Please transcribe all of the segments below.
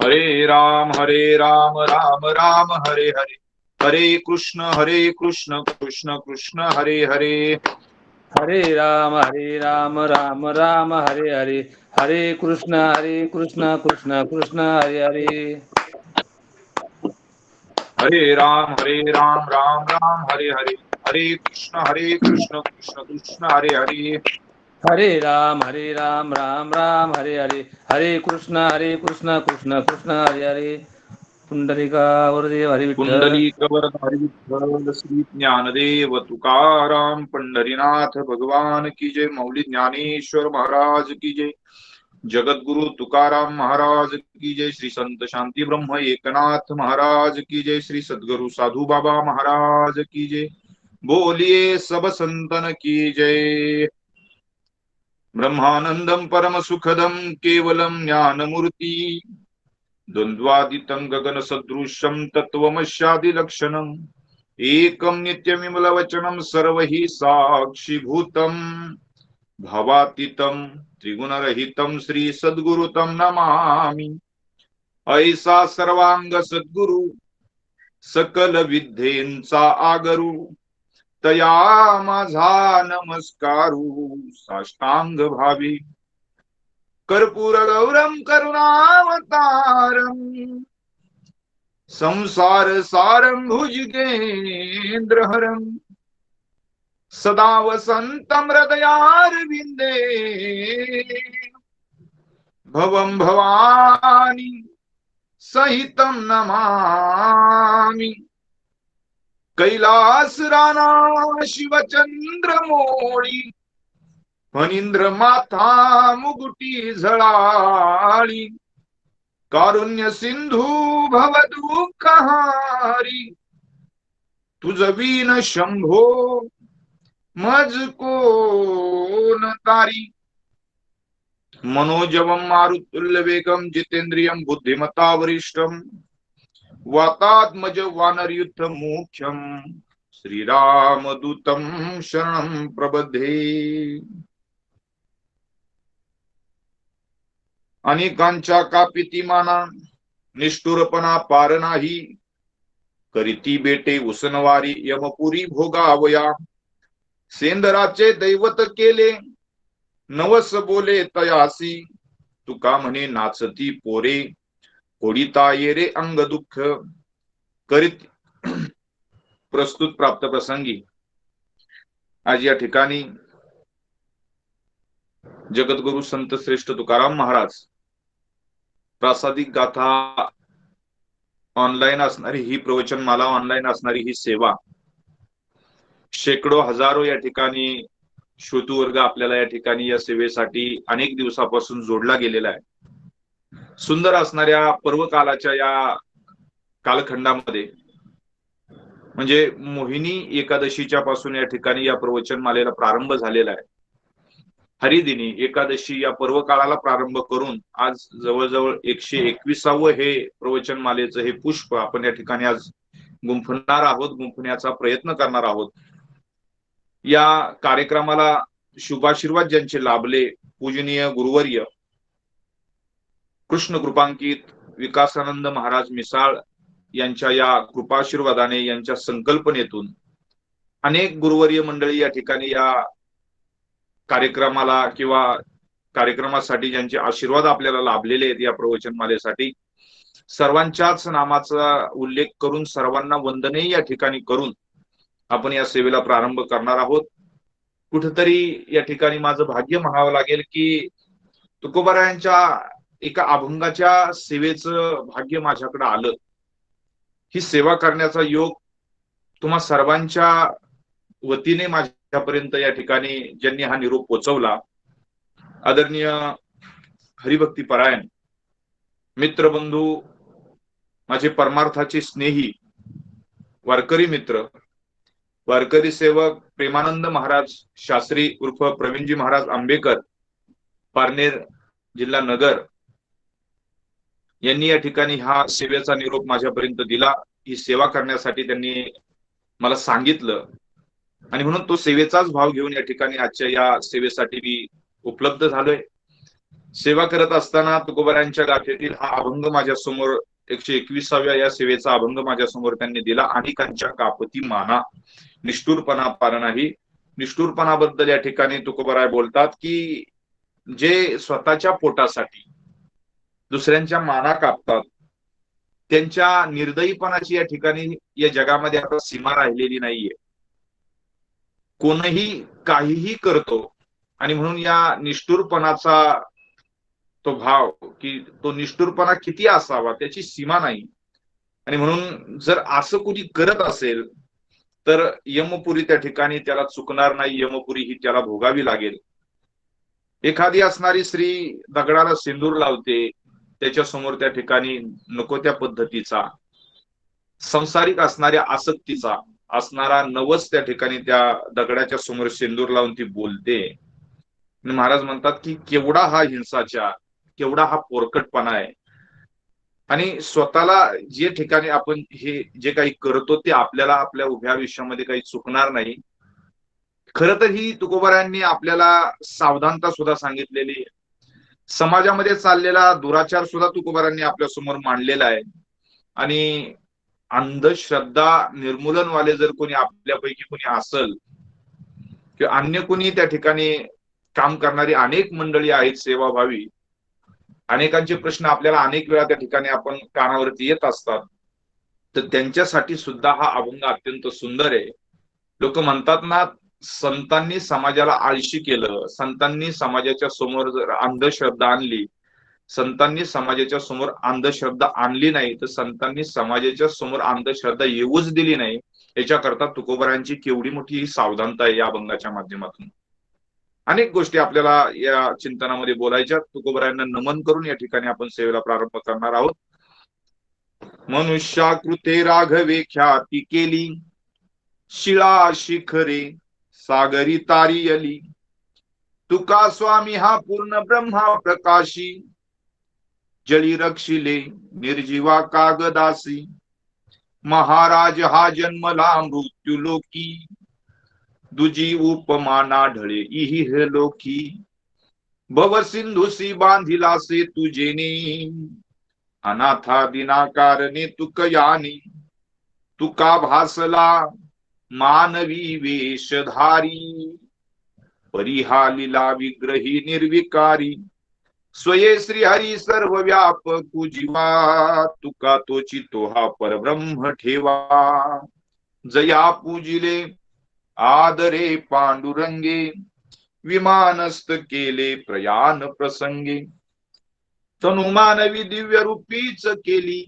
हरे राम राम राम हरे हरे, हरे कृष्ण कृष्ण कृष्ण हरे हरे, हरे राम राम राम हरे हरे, हरे कृष्ण कृष्ण कृष्ण हरे हरे। हरे राम राम राम हरे हरे, हरे कृष्ण कृष्ण कृष्ण हरे हरे, हरे राम राम राम हरे हरे, हरे कृष्ण कृष्ण कृष्ण हरे हरे। पुंडलिकावरदेव हरी विठ्ठल। कुंडली कवरधारी विठ्ठल श्री ज्ञानदेव तुकाराम पंढरीनाथ भगवान की जय, मौली ज्ञानेश्वर महाराज की जय, जगद्गुरु तुकाराम महाराज की जय, श्री संत शांति ब्रह्म एकनाथ महाराज की जय, श्री सद्गुरु साधु बाबा महाराज की जय, बोलिए सब संतन की जय। ब्रह्मानंदम परम सुखदम केवलम ज्ञानमूर्ति, द्वंद्वादितं गगन सदृशं तत्वमस्यादि लक्षणम्, एकं नित्यमिमलवचनं सर्वहि साक्षिभूतं, भवातीतं त्रिगुणरहितं श्री सद्गुरुतं नमामि। ऐसा सर्वांग सद्गुरु सकल विद्येंचा आगरू, तया माझा नमस्कारू साष्टांग भावी, कर्पूर गौरम करुणावतारम, संसार सारं भुजगेन्द्रहरं, सदा वसन्तं हृदयारविन्दे, भवं भवानी सहितं नमामि। कैलास राणा शिवचंद्रमौळी, फणींद्र माथा मुगुटी झळाळी, कारुण्य सिंधू भवदुःखहारी, तुझ वीन शंभो मज कोण तारी, मनोजवं मारुतुल्य वेगम जितेंद्रियं बुद्धिमता वरिष्ठम, वातात्मज वानरयुद्ध मुख्यम, श्रीरामदूतं शरणं प्रबध्ये। अनेकांच्या कापितिमाना निष्ठुरपणा पार नाही, करीती बेटे उसनवारी यमपुरी भोगावया, सेंदराचे दैवत केले नवस बोले तयासी, तुका म्हणे नाचती पोरे कोडिता ये रे अंग दुःख करीत। प्रस्तुत प्राप्त प्रसंगी आज या ठिकाणी जगद्गुरु संत श्रेष्ठ तुकाराम महाराज प्रासादिक गाथा ऑनलाईन असणारी ही प्रवचनमाला, ऑनलाईन असणारी ही सेवा, शेकडो हजारो या ठिकाणी श्रोतृवर्ग आपल्याला या ठिकाणी या सेवेसाठी अनेक दिवसापासून जोडला गेलेला आहे। सुंदर असणाऱ्या पर्वकालाच्या या कालखंडामध्ये म्हणजे मोहिनी एकादशीच्या पासून या ठिकाणी या प्रवचनमालेला प्रारंभ झालेला आहे। हरिदिनी एकादशी या पर्वकाळाला प्रारंभ करून आज जवळजवळ 121वे हे प्रवचनमालेचं हे पुष्प आपण या ठिकाणी आज गुंफणार आहोत, गुंफण्याचा प्रयत्न करणार आहोत। या कार्यक्रमाला शुभाशीर्वाद ज्यांचे लाभले पूजनीय गुरुवर्य कृष्ण कृपांकित विकासानंद महाराज मिसाळ यांच्या या कृपाशीर्वादाने, यांच्या संकल्पनेतून अनेक गुरुवर्य मंडळी या ठिकाणी या कार्यक्रमाला किंवा कार्यक्रमासाठी ज्यांचे आशीर्वाद आपल्याला लाभलेले आहेत या प्रवचनमालेसाठी, सर्वांच्याच नामाचा उल्लेख करून सर्वांना वंदने या ठिकाणी करून आपण या सेवेला प्रारंभ करणार आहोत। कुठेतरी या ठिकाणी माझं भाग्य म्हणावं लागेल की तुकोबारायांच्या एका अभंगाच्या सेवेचं भाग्य माझ्याकडे आलं। ही सेवा करण्याचा योग तुम्हा सर्वांच्या वतीने माझ्यापर्यंत या ठिकाणी ज्यांनी हा निरोप पोहोचवला, आदरणीय हरिभक्ती परायण मित्रबंधू, माझे परमार्थाचे स्नेही वारकरी मित्र, वारकरी सेवक प्रेमानंद महाराज शास्त्री उर्फ प्रवीणजी महाराज आंबेकर, पारनेर जिल्हा नगर, यांनी या ठिकाणी हा सेवेचा निरोप माझ्यापर्यंत दिला। ही सेवा करण्यासाठी त्यांनी मला सांगितलं आणि म्हणून तो सेवेचाच भाव घेऊन या ठिकाणी आजच्या या सेवेसाठी मी उपलब्ध झालोय। सेवा करत असताना तुकोबारायांच्या गाथेतील हा अभंग माझ्या समोर 121व्या या सेवेचा अभंग माझ्या समोर त्यांनी दिला. अनेकांच्या कापती माना निष्ठुरपणा पार नाही. निष्ठुरपणाबद्दल या ठिकाणी तुकोबाराय बोलतात की जे स्वतःच्या पोटासाठी दुसऱ्यांच्या माना कापतात त्यांच्या निर्दयीपणाची या ठिकाणी या जगामध्ये आता सीमा राहिलेली नाहीये. कोणही काहीही करतो आणि म्हणून या निष्ठुरपणाचा तो भाव की तो निष्ठुरपणा किती असावा त्याची सीमा नाही. आणि म्हणून जर असं कुणी करत असेल तर यमपुरी त्या ठिकाणी त्याला चुकणार नाही. यमपुरी ही त्याला भोगावी लागेल. एखादी असणारी स्त्री दगडाला सिंदूर लावते त्याच्या समोर त्या ठिकाणी नको त्या पद्धतीचा संसारिक असणाऱ्या आसक्तीचा असणारा नवस त्या ठिकाणी त्या दगडाच्या समोर सिंदूर लावून ती बोलते. महाराज म्हणतात की केवढा हा हिंसाचार, केवढा हा पोरकटपणा आहे. आणि स्वतःला जे ठिकाणी आपण हे जे काही करतो ते आपल्याला आपल्या उभ्या आयुष्यामध्ये काही चुकणार नाही. खरं तर ही तुकोबारायांनी आपल्याला सावधानता सुद्धा सांगितलेली. समाजामध्ये चाललेला दुराचार सुद्धा तुकोबारायांनी आपल्या समोर मांडलेला आहे. आणि अंधश्रद्धा निर्मूलनवाले जर कोणी आपल्यापैकी कोणी असेल किंवा अन्य कोणी त्या ठिकाणी काम करणारी अनेक मंडळी आहेत सेवाभावी. अनेकांचे प्रश्न आपल्याला अनेक वेळा त्या ठिकाणी आपण कानावरती येत असतात. तर त्यांच्यासाठी सुद्धा हा अभंग अत्यंत सुंदर आहे. लोक म्हणतात ना, संतांनी समाजाला आळशी केलं, संतांनी समाजाच्या समोर जर अंधश्रद्धा आणली, संतांनी समाजाच्या समोर अंधश्रद्धा आणली नाही तर संतांनी समाजाच्या समोर अंधश्रद्धा येऊच दिली नाही. याच्याकरता तुकोबारायांची केवढी मोठी सावधानता आहे या अभंगाच्या माध्यमातून. अनेक गोष्टी आपल्याला या चिंतनामध्ये बोलायच्या. तुकोबारायांना नमन करून या ठिकाणी आपण सेवेला प्रारंभ करणार आहोत. मनुष्याकृते राघवे ख्याती केली, शिळा शिखरे सागरी तारियली. तुका स्वामी हा पूर्ण ब्रह्मा प्रकाशी, जळी रक्षिले निर्जीवा कागदासी. महाराज हा जन्मला मृत्यू लोकी, दुजी उपमा नाढळे इह लोकी. भव सिंधुसी बांधिलासे तुझेने, अनाथा दिनाकारणे तुकयानी. तुका भासला मानवी वेशधारी, परिहालिला विग्रही निर्विकारी. स्वये श्रीहरी सर्व व्यापक जीवा, तुका तोची तो हा परब्रह्म ठेवा. जया पूजिले आदरे पांडुरंगे, विमानस्थ केले प्रयाण प्रसंगे. तनु मानवी दिव्य रूपीच केली,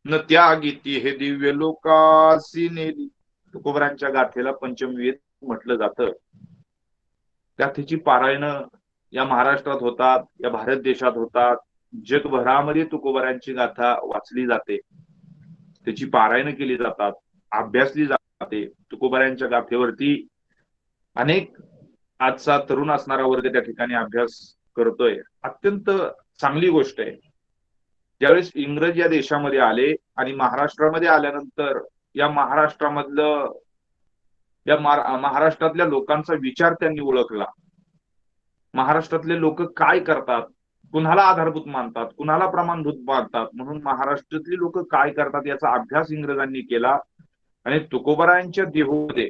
न त्यागिती हे दिव्य लोकासी नेली. तुकोबारांच्या गाथेला पंचमवेद म्हटलं जातं. गाथेची पारायण या महाराष्ट्रात होतात, या भारत देशात होतात. जगभरामध्ये तुकोबारांची गाथा वाचली जाते, त्याची पारायण केली जातात, अभ्यासली जाते. तुकोबारांच्या गाथेवरती अनेक आजचा तरुण असणारा वर्ग त्या ठिकाणी अभ्यास करतोय. अत्यंत चांगली गोष्ट आहे. ज्यावेळेस इंग्रज या देशामध्ये आले आणि महाराष्ट्रामध्ये आल्यानंतर या महाराष्ट्रामधलं या महाराष्ट्रातल्या लोकांचा विचार त्यांनी ओळखला. महाराष्ट्रातले लोक काय करतात, कुणाला आधारभूत मानतात, कुणाला प्रमाणभूत मानतात, म्हणून महाराष्ट्रातली लोक काय करतात याचा अभ्यास इंग्रजांनी केला. आणि तुकोबारायांच्या देहूमध्ये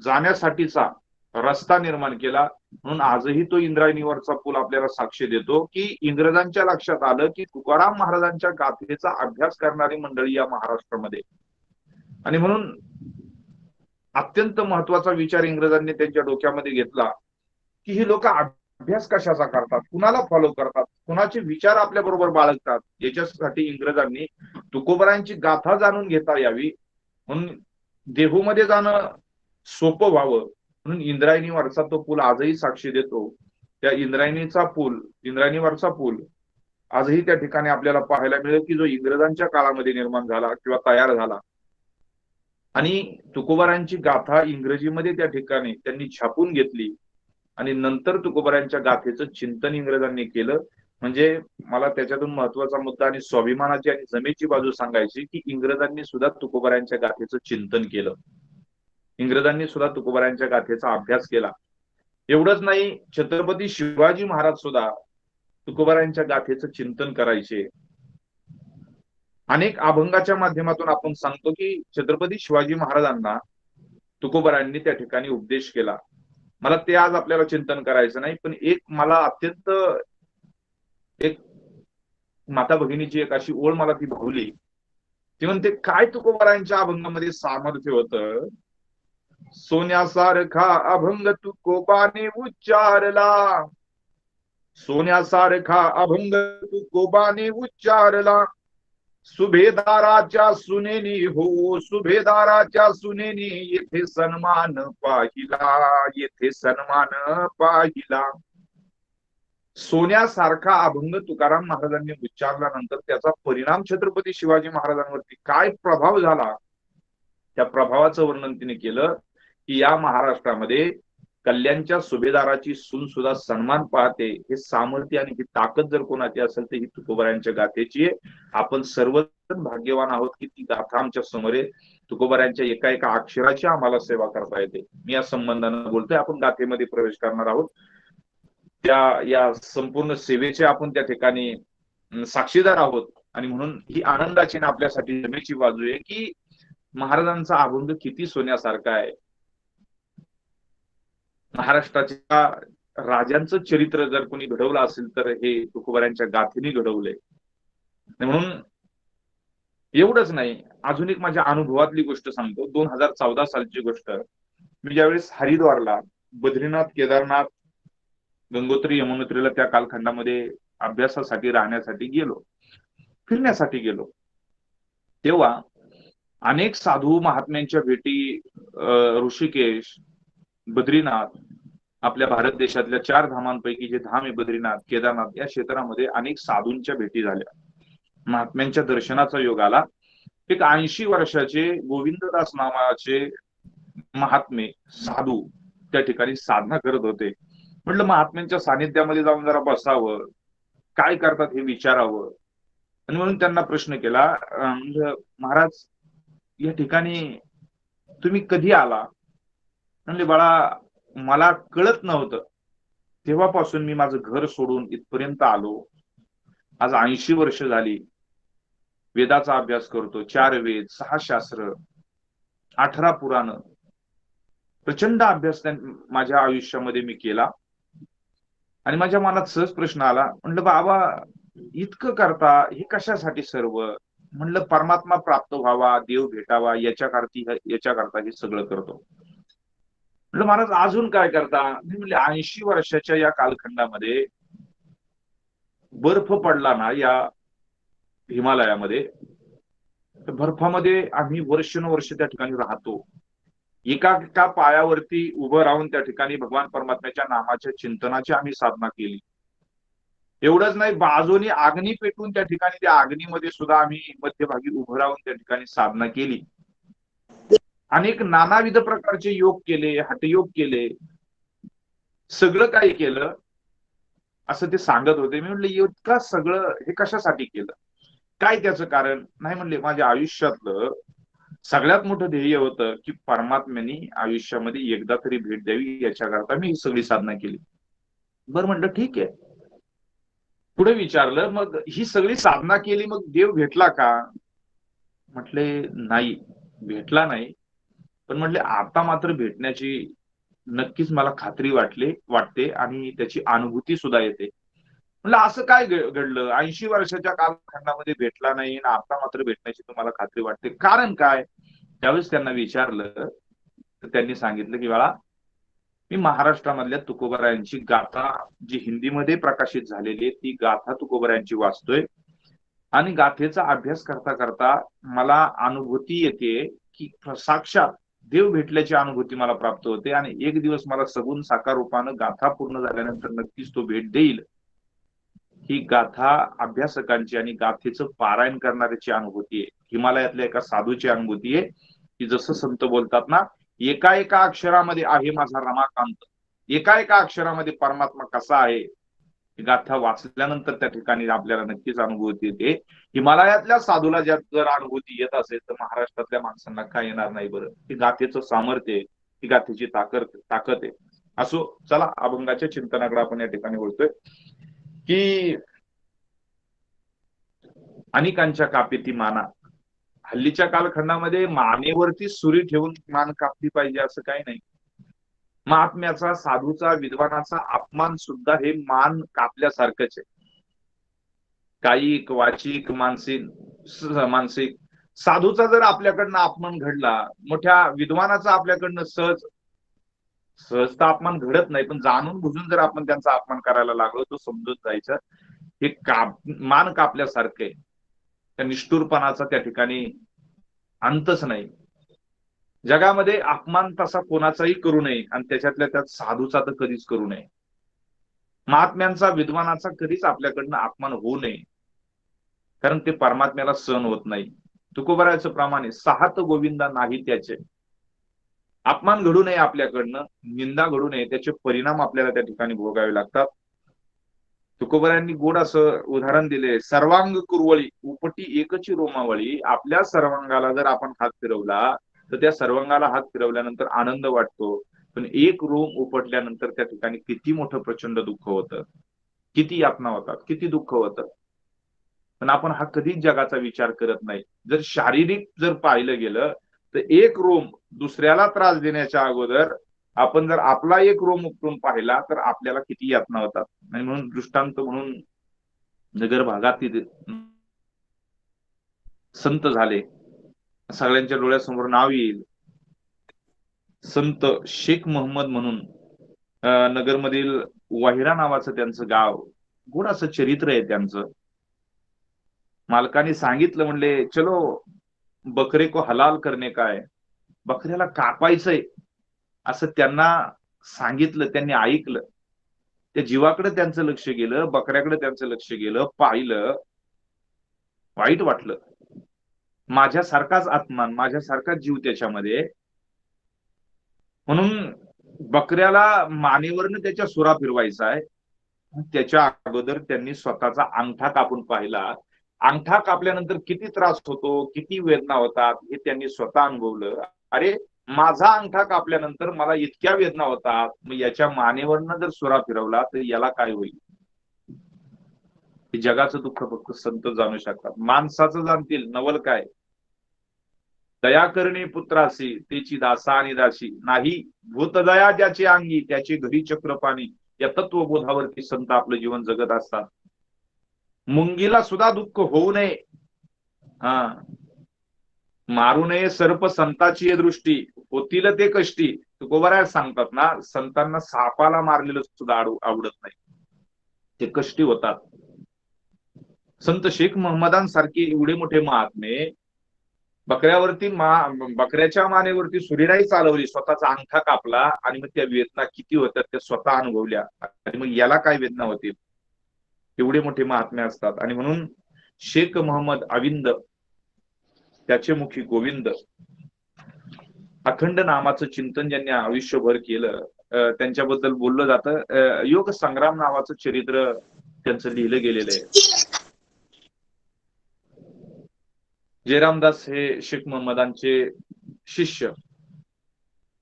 जाण्यासाठीचा रस्ता निर्माण केला. म्हणून आजही तो इंद्रायणीवरचा पूल आपल्याला साक्ष देतो की इंग्रजांच्या लक्षात आलं की तुकाराम महाराजांच्या गाथेचा अभ्यास करणारी मंडळी या महाराष्ट्रामध्ये. आणि म्हणून अत्यंत महत्वाचा विचार इंग्रजांनी त्यांच्या डोक्यामध्ये घेतला की ही लोक अभ्यास कशाचा करतात, कुणाला फॉलो करतात, कुणाचे विचार आपल्या बरोबर बाळगतात. याच्यासाठी इंग्रजांनी तुकोबारायांची गाथा जाणून घेता यावी म्हणून देहूमध्ये जाणं सोपं व्हावं म्हणून इंद्रायणीवरचा तो पूल आजही साक्षी देतो. त्या इंद्रायणीवरचा पूल आजही त्या ठिकाणी आपल्याला पाहायला मिळेल की जो इंग्रजांच्या काळामध्ये निर्माण झाला किंवा तयार झाला. आणि तुकोबारायांची गाथा इंग्रजीमध्ये त्या ठिकाणी त्यांनी छापून घेतली आणि नंतर तुकोबारायांच्या गाथेचं चिंतन इंग्रजांनी केलं. म्हणजे मला त्याच्यातून महत्वाचा मुद्दा आणि स्वाभिमानाची आणि जमेची बाजू सांगायची की इंग्रजांनी सुद्धा तुकोबारायांच्या गाथेचं चिंतन केलं, इंग्रजांनी सुद्धा तुकोबारायांच्या गाथेचा अभ्यास केला. एवढंच नाही, छत्रपती शिवाजी महाराज सुद्धा तुकोबारायांच्या गाथेचं चिंतन करायचे. अनेक अभंगाच्या माध्यमातून आपण सांगतो की छत्रपती शिवाजी महाराजांना तुकोबारायांनी त्या ठिकाणी उपदेश केला. मला ते आज आपल्याला चिंतन करायचं नाही, पण एक मला अत्यंत एक माता भगिनीची एक अशी ओळ मला ती भावली. ती म्हणते, काय तुकोबारायांच्या अभंगामध्ये सामर्थ्य होतं. सोन्यासारखा अभंग तुकोबाने उच्चारला, सोन्यासारखा अभंग तुकोबाने उच्चारला, सुभेदाराच्या सुनेनी हो सुभेदाराच्या सुनेनी येथे सन्मान पाहिला, येथे सन्मान पाहिला. सोन्यासारखा अभंग तुकाराम महाराजांनी उच्चारल्यानंतर त्याचा परिणाम छत्रपती शिवाजी महाराजांवरती काय प्रभाव झाला, त्या प्रभावाचं वर्णन तिने केलं की या महाराष्ट्रामध्ये कल्याणच्या सुभेदाराची सून सुद्धा सन्मान पाहते. हे सामर्थ्य आणि ही ताकद जर कोणाची असेल तर ही तुकोबारायांच्या गाथेची आहे. आपण सर्वजण भाग्यवान आहोत की ती गाथा आमच्या समोर आहे. तुकोबारायांच्या एका एका अक्षराची आम्हाला सेवा करता येते. मी या संबंधानं बोलतोय. आपण गाथेमध्ये प्रवेश करणार आहोत. या संपूर्ण सेवेचे आपण त्या ठिकाणी साक्षीदार आहोत आणि म्हणून ही आनंदाची ना आपल्यासाठी जमेची बाजू आहे की महाराजांचा अभंग किती सोन्यासारखा आहे. महाराष्ट्राच्या राजांचं चरित्र जर कोणी घडवलं असेल तर हे तुकोबारायांच्या गाथेने घडवलंय. म्हणून एवढंच नाही, अजून एक माझ्या अनुभवातली गोष्ट सांगतो. 2014 सालची गोष्ट. मी ज्यावेळेस हरिद्वारला, बद्रीनाथ, केदारनाथ, गंगोत्री, यमुनोत्रीला त्या कालखंडामध्ये अभ्यासासाठी राहण्यासाठी गेलो, फिरण्यासाठी गेलो, तेव्हा अनेक साधू महात्म्यांच्या भेटी ऋषिकेश, बद्रीनाथ, आपल्या भारत देशातल्या 4 धामांपैकी जे धाम आहे बद्रीनाथ, केदारनाथ, या क्षेत्रामध्ये अनेक साधूंच्या भेटी झाल्या. महात्म्यांच्या दर्शनाचा योग आला. एक 80 वर्षाचे गोविंददास नावाचे महात्मे साधू त्या ठिकाणी साधना करत होते. म्हटलं महात्म्यांच्या सानिध्यामध्ये जाऊन जरा बसावं, काय करतात हे विचारावं. आणि म्हणून त्यांना प्रश्न केला, महाराज या ठिकाणी तुम्ही कधी आला? म्हणजे बाळा, मला कळत नव्हतं, तेव्हापासून मी माझं घर सोडून इथपर्यंत आलो. आज 80 वर्ष झाली. वेदाचा अभ्यास करतो. 4 वेद, 6 शास्त्र, 18 पुराण, प्रचंड अभ्यास माझ्या आयुष्यामध्ये मी केला. आणि माझ्या मनात सहज प्रश्न आला, म्हणलं बाबा इतकं करता हे कशासाठी सर्व? म्हणलं परमात्मा प्राप्त व्हावा, देव भेटावा, याच्याकरता हे सगळं करतो. म्हणलं महाराज अजून काय करता? म्हणजे 80 वर्षाच्या या कालखंडामध्ये बर्फ पडला ना या हिमालयामध्ये, बर्फामध्ये आम्ही वर्षानुवर्ष त्या ठिकाणी राहतो. एका पायावरती उभं राहून त्या ठिकाणी भगवान परमात्म्याच्या नामाच्या चिंतनाची आम्ही साधना केली. एवढंच नाही, बाजूनी अग्नी पेटून त्या ठिकाणी त्या अग्नीमध्ये सुद्धा आम्ही मध्यभागी उभं राहून त्या ठिकाणी साधना केली. अनेक नानाविध प्रकारचे योग केले, हठयोग केले, सगळं काही केलं असं ते सांगत होते. मी म्हणलं इतका सगळं हे कशासाठी केलं, काय त्याचं कारण? नाही म्हणले, माझ्या आयुष्यातलं सगळ्यात मोठं ध्येय होतं की परमात्म्याने आयुष्यामध्ये एकदा तरी भेट द्यावी, याच्याकरता मी ही सगळी साधना केली. बरं म्हणलं ठीक आहे. पुढे विचारलं, मग ही सगळी साधना केली, मग देव भेटला का? म्हटले नाही, भेटला नाही. पण म्हटले आता मात्र भेटण्याची नक्कीच मला खात्री वाटते आणि त्याची अनुभूती सुद्धा येते. म्हणलं असं काय घडलं? 80 वर्षाच्या कालखंडामध्ये भेटला नाही आणि आता मात्र भेटण्याची तुम्हाला खात्री वाटते, कारण काय? त्यावेळेस त्यांना विचारलं तर त्यांनी सांगितलं की बाळा, मी महाराष्ट्रामधल्या तुकोबारायांची गाथा जी हिंदीमध्ये प्रकाशित झालेली आहे ती गाथा तुकोबारायांची वाचतोय आणि गाथेचा अभ्यास करता करता मला अनुभूती येते की साक्षात देव भेटल्याची अनुभूती मला प्राप्त होते आणि एक दिवस मला सगुण साकार रूपानं गाथा पूर्ण झाल्यानंतर नक्कीच तो भेट देईल. ही गाथा अभ्यासकांची आणि गाथेचं पारायण करणाऱ्याची अनुभूती आहे. हिमालयातल्या एका साधूची अनुभूती आहे की जसं संत बोलतात ना, एका एका अक्षरामध्ये आहे माझा रमाकांत, एका एका अक्षरामध्ये परमात्मा कसा आहे, गाथा वाचल्यानंतर त्या ठिकाणी आपल्याला नक्कीच अनुभूती येते. हिमालयातल्या साधूला जर अनुभूती येत असेल तर महाराष्ट्रातल्या माणसांना काय येणार नाही? बरं, ही गाथेचं सामर्थ्य आहे, ही गाथेची ताकद आहे. असो, चला अभंगाच्या चिंतनाकडे आपण या ठिकाणी बोलतोय. की अनेकांच्या कापेती माना. हल्लीच्या कालखंडामध्ये मानेवरती सुरी ठेवून मान कापली पाहिजे असं काही नाही. महात्म्याचा, साधूचा, विद्वानाचा अपमान सुद्धा हे मान कापल्यासारखंच आहे. कायिक, वाचिक, मानसिक. साधूचा जर आपल्याकडनं अपमान घडला, मोठ्या विद्वानाचा आपल्याकडनं सहजता अपमान घडत नाही, पण जाणून बुजून जर आपण त्यांचा अपमान करायला लागलो, तो समजून जायचं हे मान कापल्यासारखं आहे. त्या निष्ठुरपणाचा त्या ठिकाणी अंतच नाही. जगामध्ये अपमान तसा कोणाचाही करू नये, आणि त्याच्यातल्या त्यात साधूचा तर कधीच करू नये. महात्म्यांचा, विद्वानाचा कधीच आपल्याकडनं अपमान होऊ नये, कारण ते परमात्म्याला सहन होत नाही. तुकोबरायाचं प्रमाणे साहत गोविंदा नाही त्याचे. अपमान घडू नये आपल्याकडनं, निंदा घडू नये, त्याचे परिणाम आपल्याला त्या ठिकाणी भोगावे लागतात. तुकोबरायांनी गोड असं उदाहरण दिले, सर्वांग कुरवळी उपटी एकची रोमावळी. आपल्या सर्वांगाला जर आपण हात फिरवला, तर त्या सर्वांगाला हात फिरवल्यानंतर आनंद वाटतो, पण एक रोम उपटल्यानंतर त्या ठिकाणी किती मोठं प्रचंड दुःख होतं, किती यातना होतात, किती दुःख होतं. पण आपण हा कधीच जगाचा विचार करत नाही. जर शारीरिक जर पाहिलं गेलं, तर एक रोम दुसऱ्याला त्रास देण्याच्या अगोदर आपण जर आपला एक रोम उपटून पाहिला, तर आपल्याला किती यातना होतात. आणि म्हणून दृष्टांत म्हणून नगर भागातील संत झाले, सगळ्यांच्या डोळ्यासमोर नाव येईल, संत शेख मोहम्मद म्हणून. नगरमधील वाहिरा नावाचं त्यांचं गाव, गोड असं चरित्र आहे त्यांचं. मालकाने सांगितलं, म्हणले चलो बकरे को हलाल करणे काय, बकऱ्याला कापायचंय असं त्यांना सांगितलं. त्यांनी ऐकलं. त्या जीवाकडे त्यांचं लक्ष गेलं, बकऱ्याकडे त्यांचं लक्ष गेलं, पाहिलं, वाईट वाटलं. माझ्यासारखाच आत्मा, माझ्यासारखाच जीव त्याच्यामध्ये. म्हणून बकऱ्याला मानेवरनं त्याच्या सुरा फिरवायचा आहे. त्याच्या अगोदर त्यांनी स्वतःचा अंगठा कापून पाहिला. अंगठा कापल्यानंतर किती त्रास होतो, किती वेदना होतात, हे त्यांनी स्वतः अनुभवलं. अरे, माझा अंगठा कापल्यानंतर मला इतक्या वेदना होतात, मग याच्या मानेवरनं जर सुरा फिरवला तर याला काय होईल. हे जगाचं दुःख फक्त संत जाणू शकतात. माणसाचं जाणतील नवल काय. दया करणे पुत्रासी, त्याची दासा आणि दासी नाही. भूतदया ज्याची अंगी, त्याची घरी चक्रपाणी. या तत्वबोधावरती संत आपलं जीवन जगत असतात. मुंगीला सुद्धा दुःख होऊ नये, हा, मारू नये सर्प संताची दृष्टी, होतील ते कष्टी. तुकोबराय सांगतात ना, संतांना सापाला मारलेलं सुद्धा आवडत नाही, ते कष्टी होतात. संत शेख मोहम्मदांसारखे एवढे मोठे महात्मे बकऱ्यावरती बकऱ्याच्या मानेवरती सुरीराई चालवली, स्वतःचा अंगठा कापला, आणि मग त्या वेदना किती होत्या त्या स्वतः अनुभवल्या. आणि मग याला काय वेदना होतील. एवढे मोठे महात्मे असतात. आणि म्हणून शेख मोहम्मद अविंद, त्याचे मुखी गोविंद, अखंड नामाचं चिंतन ज्यांनी आयुष्यभर केलं, त्यांच्याबद्दल बोललं जातं. योग संग्राम नावाचं चरित्र त्यांचं लिहिलं गेलेलं आहे. जयरामदास हे शेख मोहम्मदांचे शिष्य,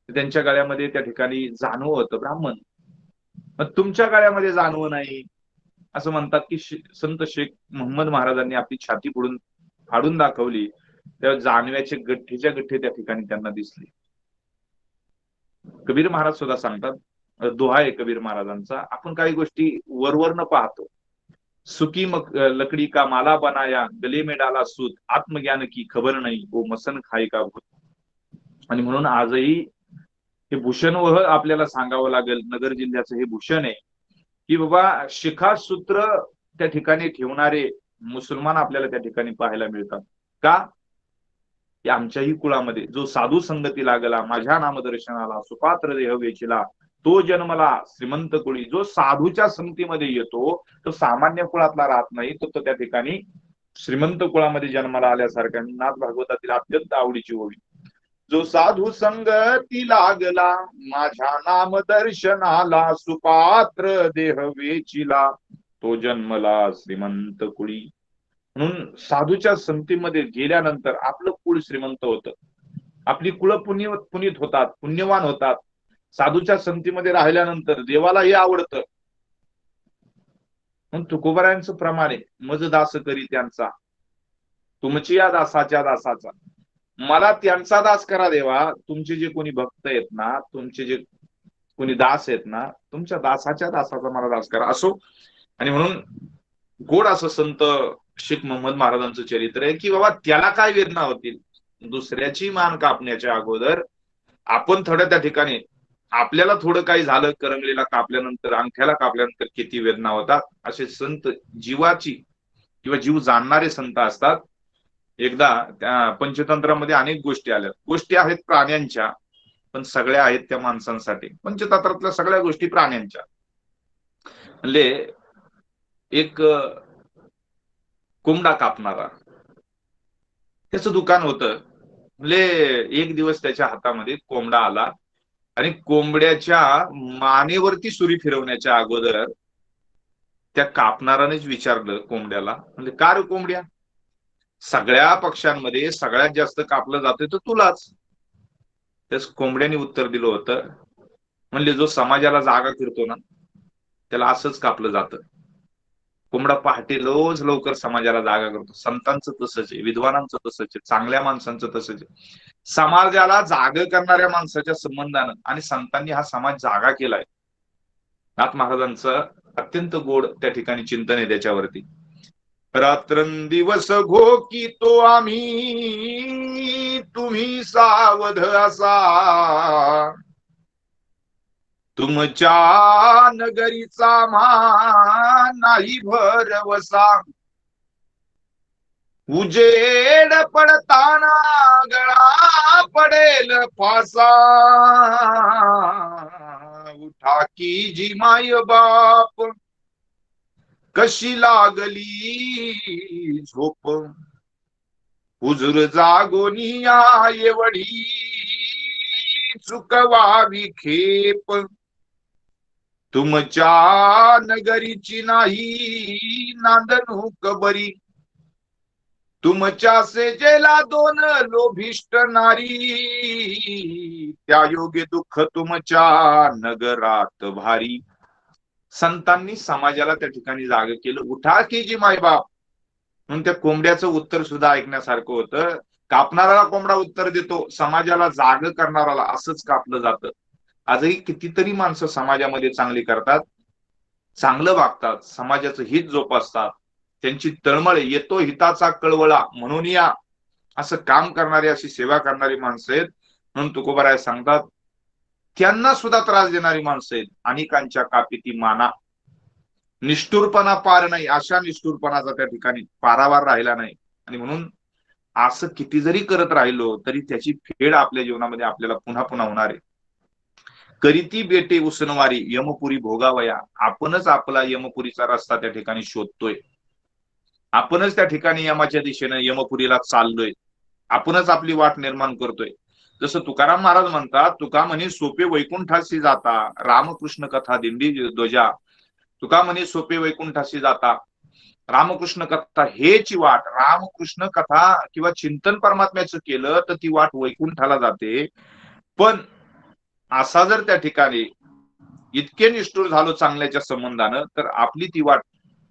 त्यांच्या गळ्यामध्ये त्या ठिकाणी जाणवं होतं ब्राह्मण. मग तुमच्या गळ्यामध्ये जाणवं नाही असं म्हणतात की संत शेख मोहम्मद महाराजांनी आपली छाती फाडून दाखवली, तेव्हा जाणव्याचे गठ्ठेच्या गठ्ठे त्या ठिकाणी त्यांना दिसले. कबीर महाराज सुद्धा सांगतात, दोहा आहे कबीर महाराजांचा, आपण काही गोष्टी वरवरनं पाहतो. सुकी लकडी का माला बनाया, गले में डाला सूत, आत्मज्ञान की खबर नाही, वो मसन खाई का भूत. आणि म्हणून आजही हे भूषण आपल्याला सांगावं लागेल. नगर जिल्ह्याचं हे भूषण आहे की बाबा, शिखासूत्र त्या ठिकाणी ठेवणारे मुसलमान आपल्याला त्या ठिकाणी पाहायला मिळतात. का, की आमच्याही कुळामध्ये जो साधू संगती लागला, माझ्या नामदर्शनाला, सुपात्र देह वेचिला, तो जन्मला श्रीमंत कुळी. जो साधूच्या संगतीमध्ये येतो तो सामान्य कुळातला राहत नाही, तो त्या ठिकाणी श्रीमंत कुळामध्ये जन्माला आल्यासारख्या. नाथ भागवतातील अत्यंत आवडीची ओवी, जो साधू संगती लागला, माझ्या नाम दर्शनाला, सुपात्र देह वेचिला, तो जन्मला श्रीमंत कुळी. म्हणून साधूच्या संगतीमध्ये गेल्यानंतर आपलं कुळ श्रीमंत होतं, आपली कुळ पुनीत होतात, पुण्यवान होतात. साधूच्या संगतीमध्ये राहिल्यानंतर देवाला हे आवडतं. म्हणून तुकोबरायांचं प्रमाण आहे, मज दास करी त्यांचा, तुमची या दासाच्या दासाचा. मला त्यांचा दास करा देवा. तुमचे जे कोणी भक्त आहेत ना, तुमचे जे कोणी दास आहेत ना, तुमच्या दासाच्या दासाचा मला दास करा असो. आणि म्हणून गोड असं संत शेख मोहम्मद महाराजांचं चरित्र आहे की बाबा त्याला काय वेदना होतील, दुसऱ्याची मान कापण्याच्या अगोदर आपण थोड्या त्या ठिकाणी आपल्याला थोडं काही झालं, करंगलीला कापल्यानंतर, अंगठ्याला कापल्यानंतर किती वेदना होतात. असे संत जीवाची किंवा जीव जाणणारे संत असतात. एकदा त्या पंचतंत्रामध्ये अनेक गोष्टी आल्या, गोष्टी आहेत प्राण्यांच्या, पण सगळ्या आहेत त्या माणसांसाठी. पंचतंत्रातल्या सगळ्या गोष्टी प्राण्यांच्या. म्हणजे एक कोंबडा कापणारा, त्याचं दुकान होतं. म्हणजे एक दिवस त्याच्या हातामध्ये कोंबडा आला आणि कोंबड्याच्या मानेवरती सुरी फिरवण्याच्या अगोदर त्या कापणारानेच विचारलं कोंबड्याला, म्हणजे का रे कोंबड्या, सगळ्या पक्ष्यांमध्ये सगळ्यात जास्त कापलं जातं तर तुलाच. त्याच कोंबड्याने उत्तर दिलं होतं, म्हणले जो समाजाला जागा करतो ना त्याला असंच कापलं जातं. कोंबडा पहाटे रोज लवकर समाजाला जागा करतो. संतांचं तसंच आहे, विद्वानांचं तसंच आहे, चांगल्या माणसांचं तसंच आहे. समाजाला जागा करणाऱ्या माणसाच्या संबंधानं आणि संतांनी हा समाज जागा केलाय. नाथ महाराजांचं अत्यंत गोड त्या ठिकाणी चिंतन आहे त्याच्यावरती. रात्रंदिवस घोकी तो आम्ही, तुम्ही सावध असा, तुमच्या नगरीचा नाही भरवसा, उजेड पडताना गळा पडेल फासा, उठा की जी माय बाप, कशी लागली झोप, हुजूर जागोनिया एवढी, चुकवावी खेप, तुमच्या नगरीची नाही नांदणूक बरी, तुमच्या सेजेला दोन लोभिष्ट नारी, त्या योगे दुःख तुमच्या नगरात भारी. संतांनी समाजाला त्या ठिकाणी जाग केलं. उठा की जी मायबाप. म्हणून त्या कोंबड्याचं उत्तर सुद्धा ऐकण्यासारखं होतं. कापणारा कोंबडा उत्तर देतो, समाजाला जाग करणाराला असंच कापलं जातं. आजही कितीतरी माणसं समाजामध्ये चांगली करतात, चांगलं वागतात, समाजाचं हित जोपासतात, त्यांची तळमळ येतो हिताचा कळवळा म्हणून या असं काम करणारी, अशी सेवा करणारी माणसं आहेत. म्हणून तुकोबाराय सांगतात, त्यांना सुद्धा त्रास देणारी माणसं आहेत. अनेकांच्या कापिती माना, निष्ठुरपणा पार नाही, अशा निष्ठुरपणाचा त्या ठिकाणी पारावार राहिला नाही. आणि म्हणून असं किती जरी करत राहिलो तरी त्याची फेड आपल्या जीवनामध्ये आपल्याला पुन्हा पुन्हा होणार आहे. करीती बेटे उसनवारी यमपुरी भोगावया. आपणच आपला यमपुरीचा रस्ता त्या ठिकाणी शोधतोय, आपणच त्या ठिकाणी यमाच्या दिशेनं यमपुरीला चाललोय, आपणच आपली वाट निर्माण करतोय. जसं तुकाराम महाराज म्हणतात, तुका म्हणे सोपे वैकुंठाशी जाता, रामकृष्ण कथा दिंडी ध्वजा. तुका म्हणे सोपे वैकुंठाशी जाता, रामकृष्ण कथा हेची वाट, रामकृष्ण कथा किंवा चिंतन परमात्म्याचं केलं तर ती वाट वैकुंठाला जाते. पण असा जर त्या ठिकाणी इतके निष्ठुर झालो चांगल्याच्या संबंधानं तर आपली ती वाट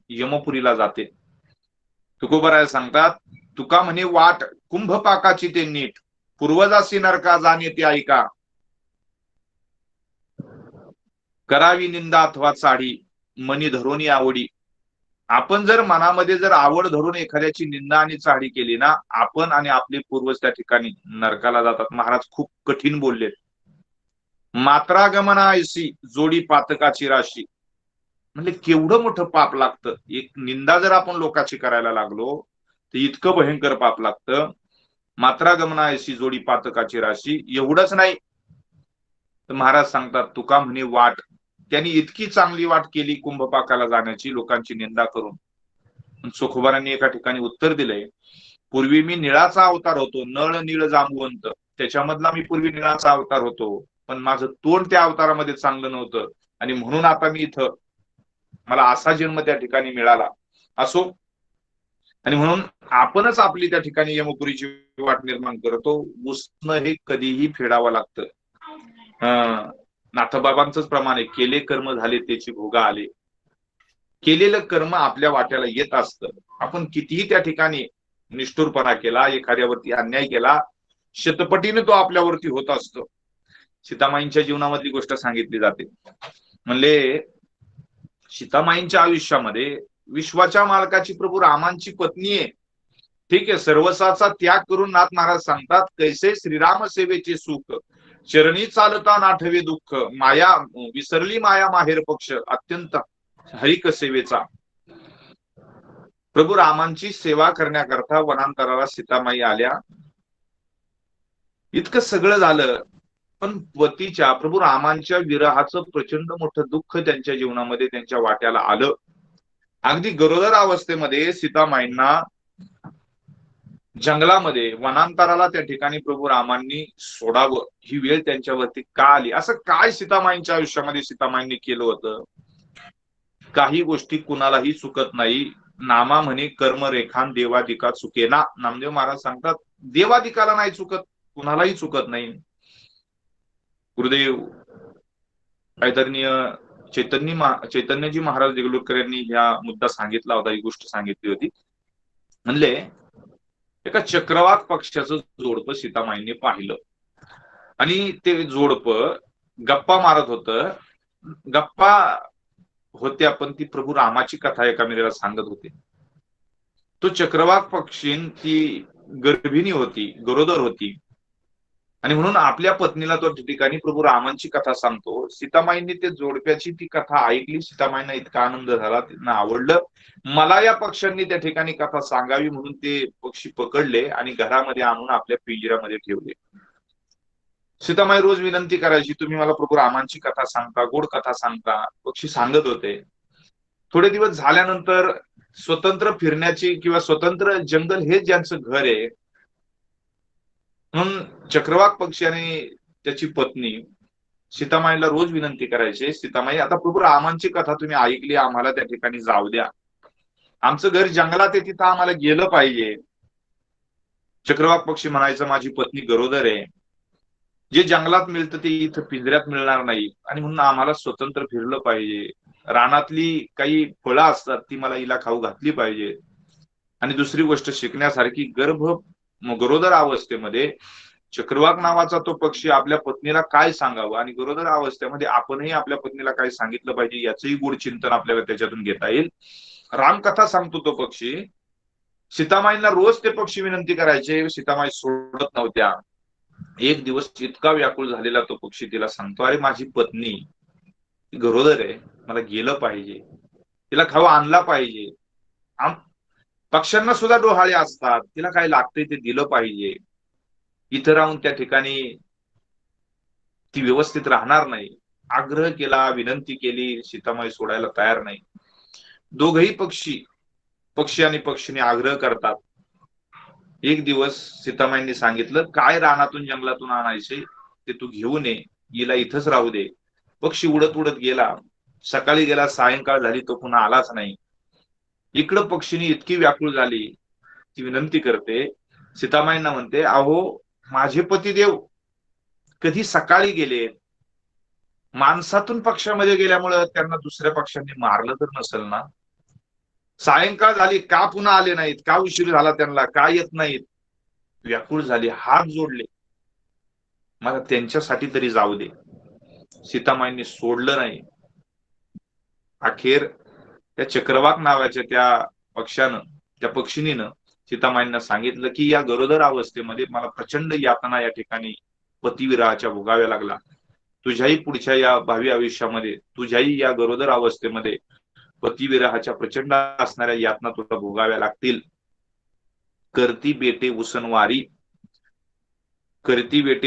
यमपुरीला जाते. तुकोबराय सांगतात, तुका म्हणे वाट कुंभपाकाची ते नीट, पूर्वजासी नरका जाणे ते ऐका, करावी निंदा अथवा चाडी, मनी धरोनी आवडी. आपण जर मनामध्ये जर आवड धरून एखाद्याची निंदा आणि चाडी केली ना, आपण आणि आपले पूर्वज त्या ठिकाणी नरकाला जातात. महाराज खूप कठीण बोलले. मात्रागमना ऐसी जोडी पातकाची राशी. म्हणजे केवढं मोठं पाप लागतं. एक निंदा जर आपण लोकांची करायला लागलो तर इतकं भयंकर पाप लागतं. मात्रागमना ऐसी जोडी पातकाची राशी. एवढंच नाही तर महाराज सांगतात, तुका म्हणे वाट, त्यांनी इतकी चांगली वाट केली कुंभपाकाला जाण्याची लोकांची निंदा करून. सुखोबारांनी एका ठिकाणी उत्तर दिलंय, पूर्वी मी निळाचा अवतार होतो, नळ नीळ जांबुवंत, त्याच्यामधला मी पूर्वी निळाचा अवतार होतो, पण माझं तोंड त्या अवतारामध्ये चांगलं नव्हतं आणि म्हणून आता मी इथं, मला असा जन्म त्या ठिकाणी मिळाला. असो. आणि म्हणून आपणच आपली त्या ठिकाणी यमपुरीची वाट निर्माण करतो. उसणं हे कधीही फेडावं लागतं. नाथबाबांचंच प्रमाण आहे, केले कर्म झाले त्याची भोगा आले. केलेलं कर्म आपल्या वाट्याला येत असतं. आपण कितीही त्या ठिकाणी निष्ठुरपणा केला, एखाद्यावरती अन्याय केला, शतपटीने तो आपल्यावरती होत असतो. सीतामाईंच्या जीवनामधली गोष्ट सांगितली जाते. म्हणले सीतामाईंच्या आयुष्यामध्ये विश्वाच्या मालकाची प्रभू रामांची पत्नी आहे. ठीक आहे, सर्वसाचा त्याग करून नाथ महाराज सांगतात, कैसे श्रीराम सेवेचे सुख, चरणी चालता नाठवे दुःख, माया विसरली माया माहेर पक्ष, अत्यंत हरिक सेवेचा. प्रभू रामांची सेवा करण्याकरता वनांतराला सीतामाई आल्या. इतकं सगळं झालं, पण पतीच्या प्रभू रामांच्या विरहाचं प्रचंड मोठं दुःख त्यांच्या जीवनामध्ये त्यांच्या वाट्याला आलं. अगदी गरोदर अवस्थेमध्ये सीतामाईंना जंगलामध्ये वनांतराला त्या ठिकाणी प्रभू रामांनी सोडावं, ही वेळ त्यांच्यावरती का आली? असं काय सीतामाईंच्या आयुष्यामध्ये सीतामाईंनी केलं होतं? काही गोष्टी कुणालाही चुकत नाही. नामा म्हणे कर्मरेखान देवादिका चुकेना. नामदेव महाराज सांगतात, देवादिकाला नाही चुकत, कुणालाही चुकत नाही. गुरुदेव आदरणीय चैतन्यजी महाराज देगलूरकर यांनी हा मुद्दा सांगितला होता, ही गोष्ट सांगितली होती. म्हणले एका चक्रवाक पक्षाचं जोडपं सीतामाईंनी पाहिलं आणि ते जोडपं गप्पा मारत होतं. गप्पा होत्या, पण ती प्रभू रामाची कथा एकामेकाला सांगत होते. तो चक्रवाक पक्षीन ती गर्भिणी होती, गरोदर होती, आणि म्हणून आपल्या पत्नीला तो ठिकाणी प्रभू रामांची कथा सांगतो. सीतामाईंनी ते जोडप्याची ती कथा ऐकली. सीतामाईंना इतका आनंद झाला, त्यांना आवडलं. मला या पक्ष्यांनी त्या ठिकाणी कथा सांगावी म्हणून ते पक्षी पकडले आणि घरामध्ये आणून आपल्या पिंजऱ्यामध्ये ठेवले. सीतामाई रोज विनंती करायची, तुम्ही मला प्रभू रामांची कथा सांगता, गोड कथा सांगता. पक्षी सांगत होते. थोडे दिवस झाल्यानंतर स्वतंत्र फिरण्याची किंवा स्वतंत्र जंगल हे ज्यांचं घर आहे, म्हणून चक्रवाक पक्षी आणि त्याची पत्नी सीतामाईला रोज विनंती करायचे, सीतामाई आता प्रभू रामांची कथा तुम्ही ऐकली, आम्हाला त्या ठिकाणी जाऊ द्या. आमचं घर जंगलात आहे, तिथं आम्हाला गेलं पाहिजे. चक्रवाक पक्षी म्हणायचं, माझी पत्नी गरोदर आहे, जे जंगलात मिळतं ते इथं पिंजऱ्यात मिळणार नाही, आणि म्हणून आम्हाला स्वतंत्र फिरलं पाहिजे. रानातली काही फळं असतात ती मला हिला खाऊ घातली पाहिजे. आणि दुसरी गोष्ट शिकण्यासारखी, गरोदर अवस्थेमध्ये चक्रवाक नावाचा तो पक्षी आपल्या पत्नीला काय सांगावं आणि गरोदर अवस्थेमध्ये आपणही आपल्या पत्नीला काय सांगितलं पाहिजे, याचंही गूढ चिंतन आपल्याला त्याच्यातून घेता येईल. रामकथा सांगतो तो पक्षी. सीतामाईंना रोज ते पक्षी विनंती करायचे, सीतामाई सोडत नव्हत्या. एक दिवस इतका व्याकुळ झालेला तो पक्षी तिला सांगतो, अरे माझी पत्नी गरोदर आहे, मला गेलं पाहिजे, तिला खाऊ आणला पाहिजे. पक्ष्यांना सुद्धा डोहाळे असतात, तिला काय लागतंय ते दिलं पाहिजे. इथं राहून त्या ठिकाणी ती व्यवस्थित राहणार नाही. आग्रह केला, विनंती केली, सीतामाई सोडायला तयार नाही. दोघही पक्षी आणि पक्षीने आग्रह करतात. एक दिवस सीतामाईंनी सांगितलं, काय रानातून जंगलातून आणायचे ते तू घेऊन ये, हिला इथंच राहू दे. पक्षी उडत उडत गेला. सकाळी गेला, सायंकाळ झाली, तो पुन्हा आलाच नाही. इकडं पक्षीने इतकी व्याकुळ झाली, ती विनंती करते, सीतामाईंना म्हणते, अहो माझे पतिदेव कधी सकाळी गेले, माणसातून पक्षामध्ये गेल्यामुळं त्यांना दुसऱ्या पक्षांनी मारलं तर नसेल ना? सायंकाळ झाली, का पुन्हा आले नाहीत, का उशीर झाला त्यांना, का येत नाहीत? व्याकुळ झाली, हात जोडले, मला त्यांच्यासाठी तरी जाऊ दे. सीतामाईंनी सोडलं नाही. अखेर त्या चक्रवाक नावाच्या त्या पक्षानं, त्या पक्षिणीनं सीतामाईंना सांगितलं की या गरोदर अवस्थेमध्ये मला प्रचंड यातना या ठिकाणी पतिविरहाच्या भोगाव्या लागला. तुझ्याही पुढच्या या भावी आयुष्यामध्ये, तुझ्याही या गरोदर अवस्थेमध्ये पतिविरहाच्या प्रचंड असणाऱ्या यातना तुला भोगाव्या लागतील. करती बेटे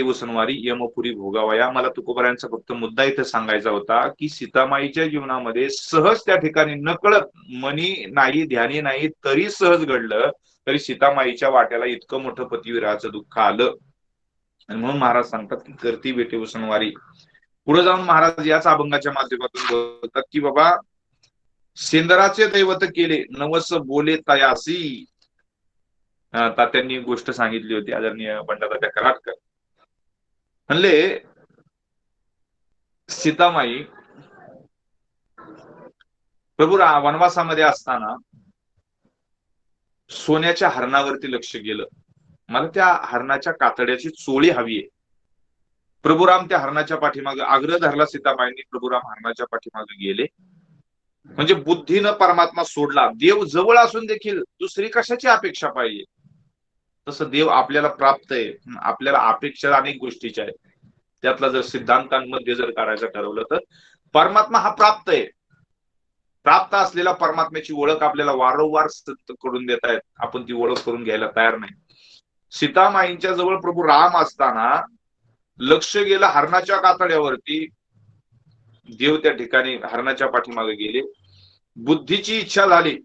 उसनवारी यमपुरी भोगावया. मला तुकोबारायांचा फक्त मुद्दा इथे सांगायचा होता की सीतामाईच्या जीवनामध्ये सहज त्या ठिकाणी नकळत, मनी नाही ध्यानी नाही तरी सहज घडलं, तरी सीतामाईच्या वाट्याला इतकं मोठं पतिविरहाचं दुःख आलं. आणि म्हणून महाराज सांगतात की करती बेटे उसनवारी. पुढे जाऊन महाराज याच अभंगाच्या माध्यमातून बोलतात की बाबा, सेंदराचे दैवत केले नवस बोले तयासी. तात्यांनी गोष्ट सांगितली होती, आदरणीय पंडित कराडकर म्हणले, सीतामाई प्रभू वनवासामध्ये असताना सोन्याच्या हरणावरती लक्ष गेलं. मला त्या हरणाच्या कातड्याची चोळी हवी आहे. प्रभुराम त्या हरणाच्या पाठीमागे आग्रह धरला सीताबाईंनी. प्रभुराम हरणाच्या पाठीमागे गेले. म्हणजे बुद्धीनं परमात्मा सोडला. देव जवळ असून देखील दुसरी कशाची अपेक्षा पाहिजे? तसं देव आपल्याला प्राप्त आहे. आपल्याला अपेक्षा अनेक गोष्टीच्या आहेत. त्यातला जर सिद्धांतांमध्ये जर करायचं ठरवलं तर परमात्मा हा प्राप्त आहे. प्राप्त असलेल्या परमात्म्याची ओळख आपल्याला वारंवार करून देत आहेत. आपण ती ओळख करून घ्यायला तयार नाही. सीतामाईंच्या जवळ प्रभू राम असताना लक्ष गेलं हरणाच्या कातड्यावरती. देव त्या ठिकाणी हरणाच्या पाठीमागे गेले. बुद्धीची इच्छा झाली,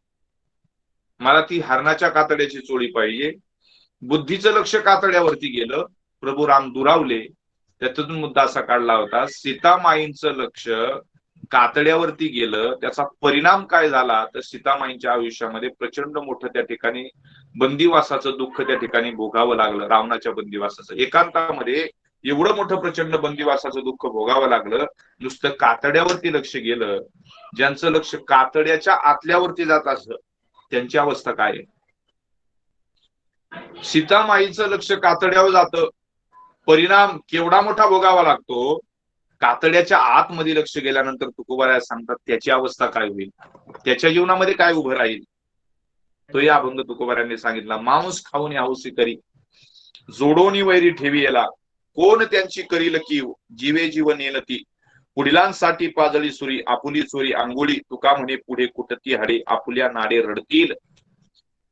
मला ती हरणाच्या कातड्याची चोळी पाहिजे. बुद्धीचं लक्ष कातड्यावरती गेलं. प्रभू राम दुरावले. त्यातून मुद्दा असा काढला होता, सीतामाईंचं लक्ष कातड्यावरती गेलं. त्याचा परिणाम काय झाला तर सीतामाईंच्या आयुष्यामध्ये प्रचंड मोठं त्या ठिकाणी बंदिवासाचं दुःख त्या ठिकाणी भोगावं लागलं. रावणाच्या बंदिवासाचं एकांतामध्ये एवढं मोठं प्रचंड बंदिवासाचं दुःख भोगावं लागलं. नुसतं कातड्यावरती लक्ष गेलं. ज्यांचं लक्ष कातड्याच्या आतल्यावरती जात असं त्यांची अवस्था काय आहे? सीतामाईचं लक्ष कातड्यावर जातं. परिणाम केवढा मोठा भोगावा लागतो. कातड्याच्या आतमध्ये लक्ष गेल्यानंतर तुकोबाराया सांगतात त्याची अवस्था काय होईल, त्याच्या जीवनामध्ये काय उभं राहील. तो या अभंग तुकोबारायांनी सांगितला. मांस खाऊन हौसी करी, जोडोनी वैरी ठेवी याला, कोण त्यांची करील कीव, जीवे जीव नेलती, पुढिलांसाठी पाजळी सुरी, आपुली चोरी अंगोळी, तुका म्हणे पुढे कुटती हाडे, आपुल्या नाडे रडतील.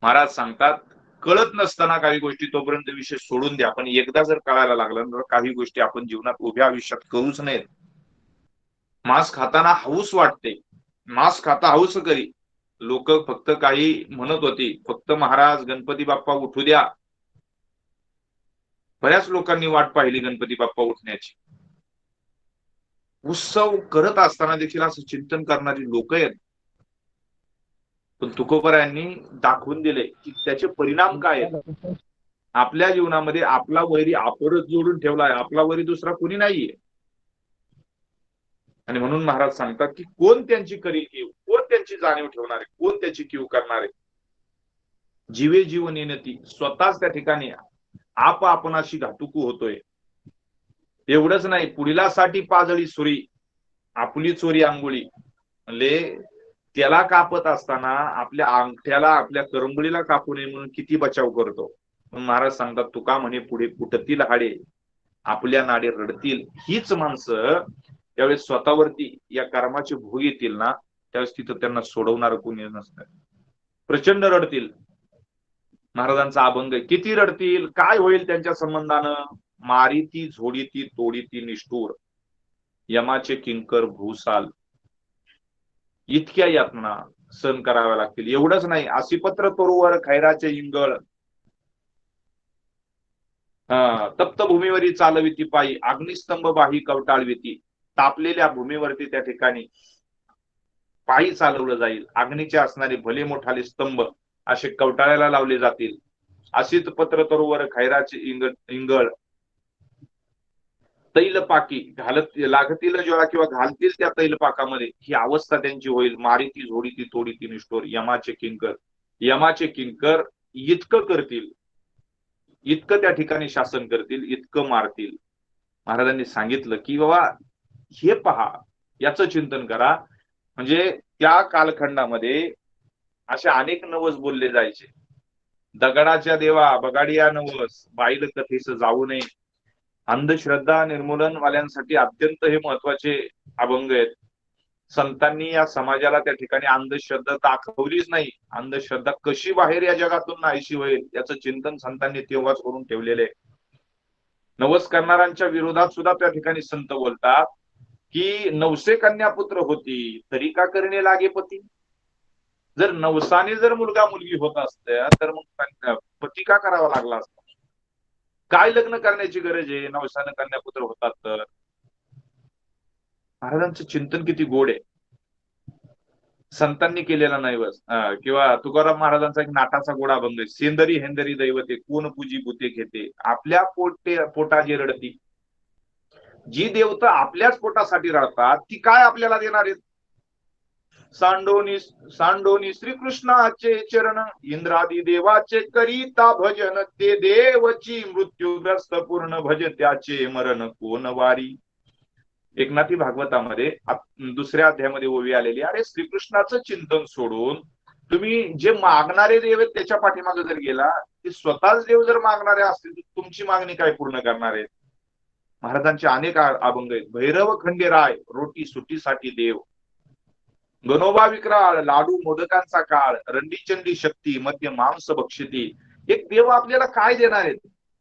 महाराज सांगतात कळत नसताना काही गोष्टी तोपर्यंत विषय सोडून द्या, पण एकदा जर कळायला लागलं तर काही गोष्टी आपण जीवनात उभ्या आयुष्यात करूच नयेत. मांस खाताना हौस वाटते, मांस खाता हौस करी. लोक फक्त काही म्हणत होती, फक्त महाराज गणपती बाप्पा उठू द्या. बऱ्याच लोकांनी वाट पाहिली गणपती बाप्पा उठण्याची. उत्सव करत असताना देखील असं चिंतन करणारी लोक आहेत. पण तुकोबारायांनी दाखवून दिले की त्याचे परिणाम काय आहेत. आपल्या जीवनामध्ये आपला वैरी आपणच जोडून ठेवलाय, आपला वैरी दुसरा कोणी नाहीये. आणि म्हणून महाराज सांगतात की कोण त्यांची करी कीव, कोण त्यांची जाणीव ठेवणारे, कोण त्याची कीव करणारे. जीवे जीव नेनती, स्वतःच त्या ठिकाणी आपणाशी घातुकू होतोय. एवढंच नाही, पुढिलासाठी पाजळी सुरी, आपली चोरी अंगुळी. म्हणजे त्याला कापत असताना आपल्या अंगठ्याला, आपल्या करंगळीला कापू नये म्हणून किती बचाव करतो. महाराज सांगतात तुका म्हणे पुढे कुटतील हाडे, आपल्या नाडे रडतील. हीच माणसं त्यावेळेस स्वतःवरती या कर्माचे भोग येतील ना, त्यावेळेस तिथं त्यांना सोडवणार कोणी नसतं. प्रचंड रडतील. महाराजांचा अभंग किती रडतील, काय होईल त्यांच्या संबंधानं. मारीती झोडीती तोडीती निष्ठूर, यमाचे किंकर भूसाल. इतक्या यातना सहन कराव्या लागतील. एवढंच नाही, असिपत्र तोरवर खैराचे इंगळ, तप्त भूमीवरी चालविती पायी, अग्निस्तंभ बाही कवटाळविती. तापलेल्या भूमीवरती त्या ठिकाणी पायी चालवलं जाईल. अग्नीचे असणारे भले मोठाले स्तंभ असे कवटाळ्याला लावले जातील. असित पत्र तरुवर खैराचे इंगळ, तैलपाकी घालत लागतील ज्वाळा किंवा घालतील त्या तैलपाकामध्ये, ही अवस्था त्यांची होईल. मारीती झोडीती तोडीती निष्ठोर, यमाचे किंकर. यमाचे किंकर इतकं करतील, इतकं त्या ठिकाणी शासन करतील, इतकं मारतील. महाराजांनी सांगितलं की बाबा हे पहा, याचं चिंतन करा. म्हणजे त्या कालखंडामध्ये असे अनेक नवस बोलले जायचे. दगडाच्या देवा बगाडिया नवस, बाईल कथेस जाऊ नये. अंधश्रद्धा निर्मूलन वाल्यांसाठी अत्यंत हे महत्वाचे अभंग आहेत. संतांनी या समाजाला त्या ठिकाणी अंधश्रद्धा दाखवलीच नाही. अंधश्रद्धा कशी बाहेर या जगातून नाहीशी होईल याचं चिंतन संतांनी तेव्हाच करून ठेवलेले. नवस करणाऱ्यांच्या विरोधात सुद्धा त्या ठिकाणी संत बोलतात की नवसे कन्या पुत्र होती तरी का करणे लागे पती. जर नवसाने जर मुलगा मुलगी होत असत्या तर मग पती का करावा लागला असता. काय लग्न करण्याची गरज आहे, नवसानं कन्यापुत्र होतात तर. महाराजांचं चिंतन किती गोड आहे. संतांनी केलेला नैवस. किंवा तुकाराम महाराजांचा एक नाटाचा गोडा अभंग आहे. सेंदरी हेंदरी दैवते, कोण पूजी भूते घेते, आपल्या पोटाची रडती. जी देवता आपल्याच पोटासाठी रडतात ती काय आपल्याला देणार आहेत. सांडोनी श्रीकृष्णाचे चरण, इंद्रादी देवाचे करीता भजन, ते देवची मृत्यूग्रस्त पूर्ण भज त्याचे मरण कोण वारी. एकनाथी भागवतामध्ये दुसऱ्या अध्यायामध्ये ओवी आलेली, अरे श्रीकृष्णाचं चिंतन सोडून तुम्ही जे मागणारे देव आहेत त्याच्या पाठीमागे जर गेला, ते स्वतःच देव जर मागणारे असतील तर तुमची मागणी काय पूर्ण करणार आहेत. महाराजांचे अनेक अभंग आहेत. भैरव खंडेराय रोटी सुटीसाठी देव, गणोबा विक्राळ लाडू मोदकांचा काळ, रंडीचंडी शक्ती मध्य मांस बक्षिती. एक देव आपल्याला काय देणार आहेत,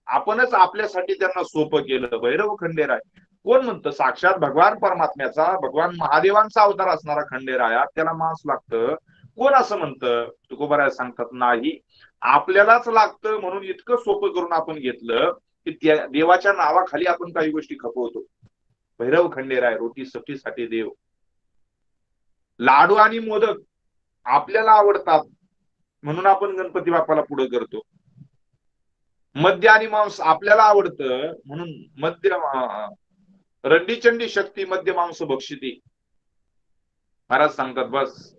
आपणच आपल्यासाठी त्यांना सोपं केलं. भैरव खंडेराय कोण म्हणतं, साक्षात भगवान परमात्म्याचा, भगवान महादेवांचा अवतार असणारा खंडेराया त्याला मांस लागतं. कोण असं म्हणतं? तुकोबाराय सांगतात नाही, आपल्यालाच लागतं म्हणून इतकं सोपं करून आपण घेतलं की त्या देवाच्या नावाखाली आपण काही गोष्टी खपवतो. भैरव खंडेराय रोटी सटीसाठी देव. लाडू आणि मोदक आपल्याला आवडतात म्हणून आपण गणपती बाप्पाला पुढे करतो. मद्य आणि मांस आपल्याला आवडतं म्हणून मद्य, रंडीचंडी शक्ती मध्य मांस बक्षिती. महाराज सांगतात बस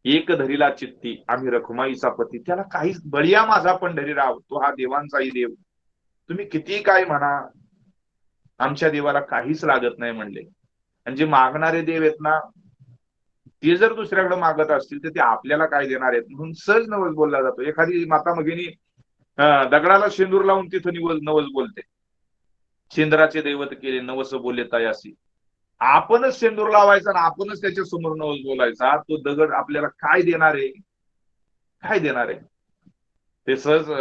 एक धरीला चित्ती आम्ही रखुमाईचा पती. त्याला काहीच, बळिया माझा पंढरीराव, तो हा देवांचाही देव, तुम्ही किती काय म्हणा आमच्या देवाला काहीच लागत नाही म्हणले. आणि जे मागणारे देव आहेत ना, ते जर दुसऱ्याकडे मागत असतील तर ते आपल्याला काय देणार आहेत म्हणून सहज नवस बोलला जातो. एखादी माता भगिनी दगडाला शेंदूर लावून तिथं नवस बोलते, शेंदराचे दैवत केले नवस बोलले तयासी. आपणच शेंदूर लावायचा आणि आपणच त्याच्या समोर नवस बोलायचा, तो दगड आपल्याला काय देणार आहे, काय देणार आहे. ते सहज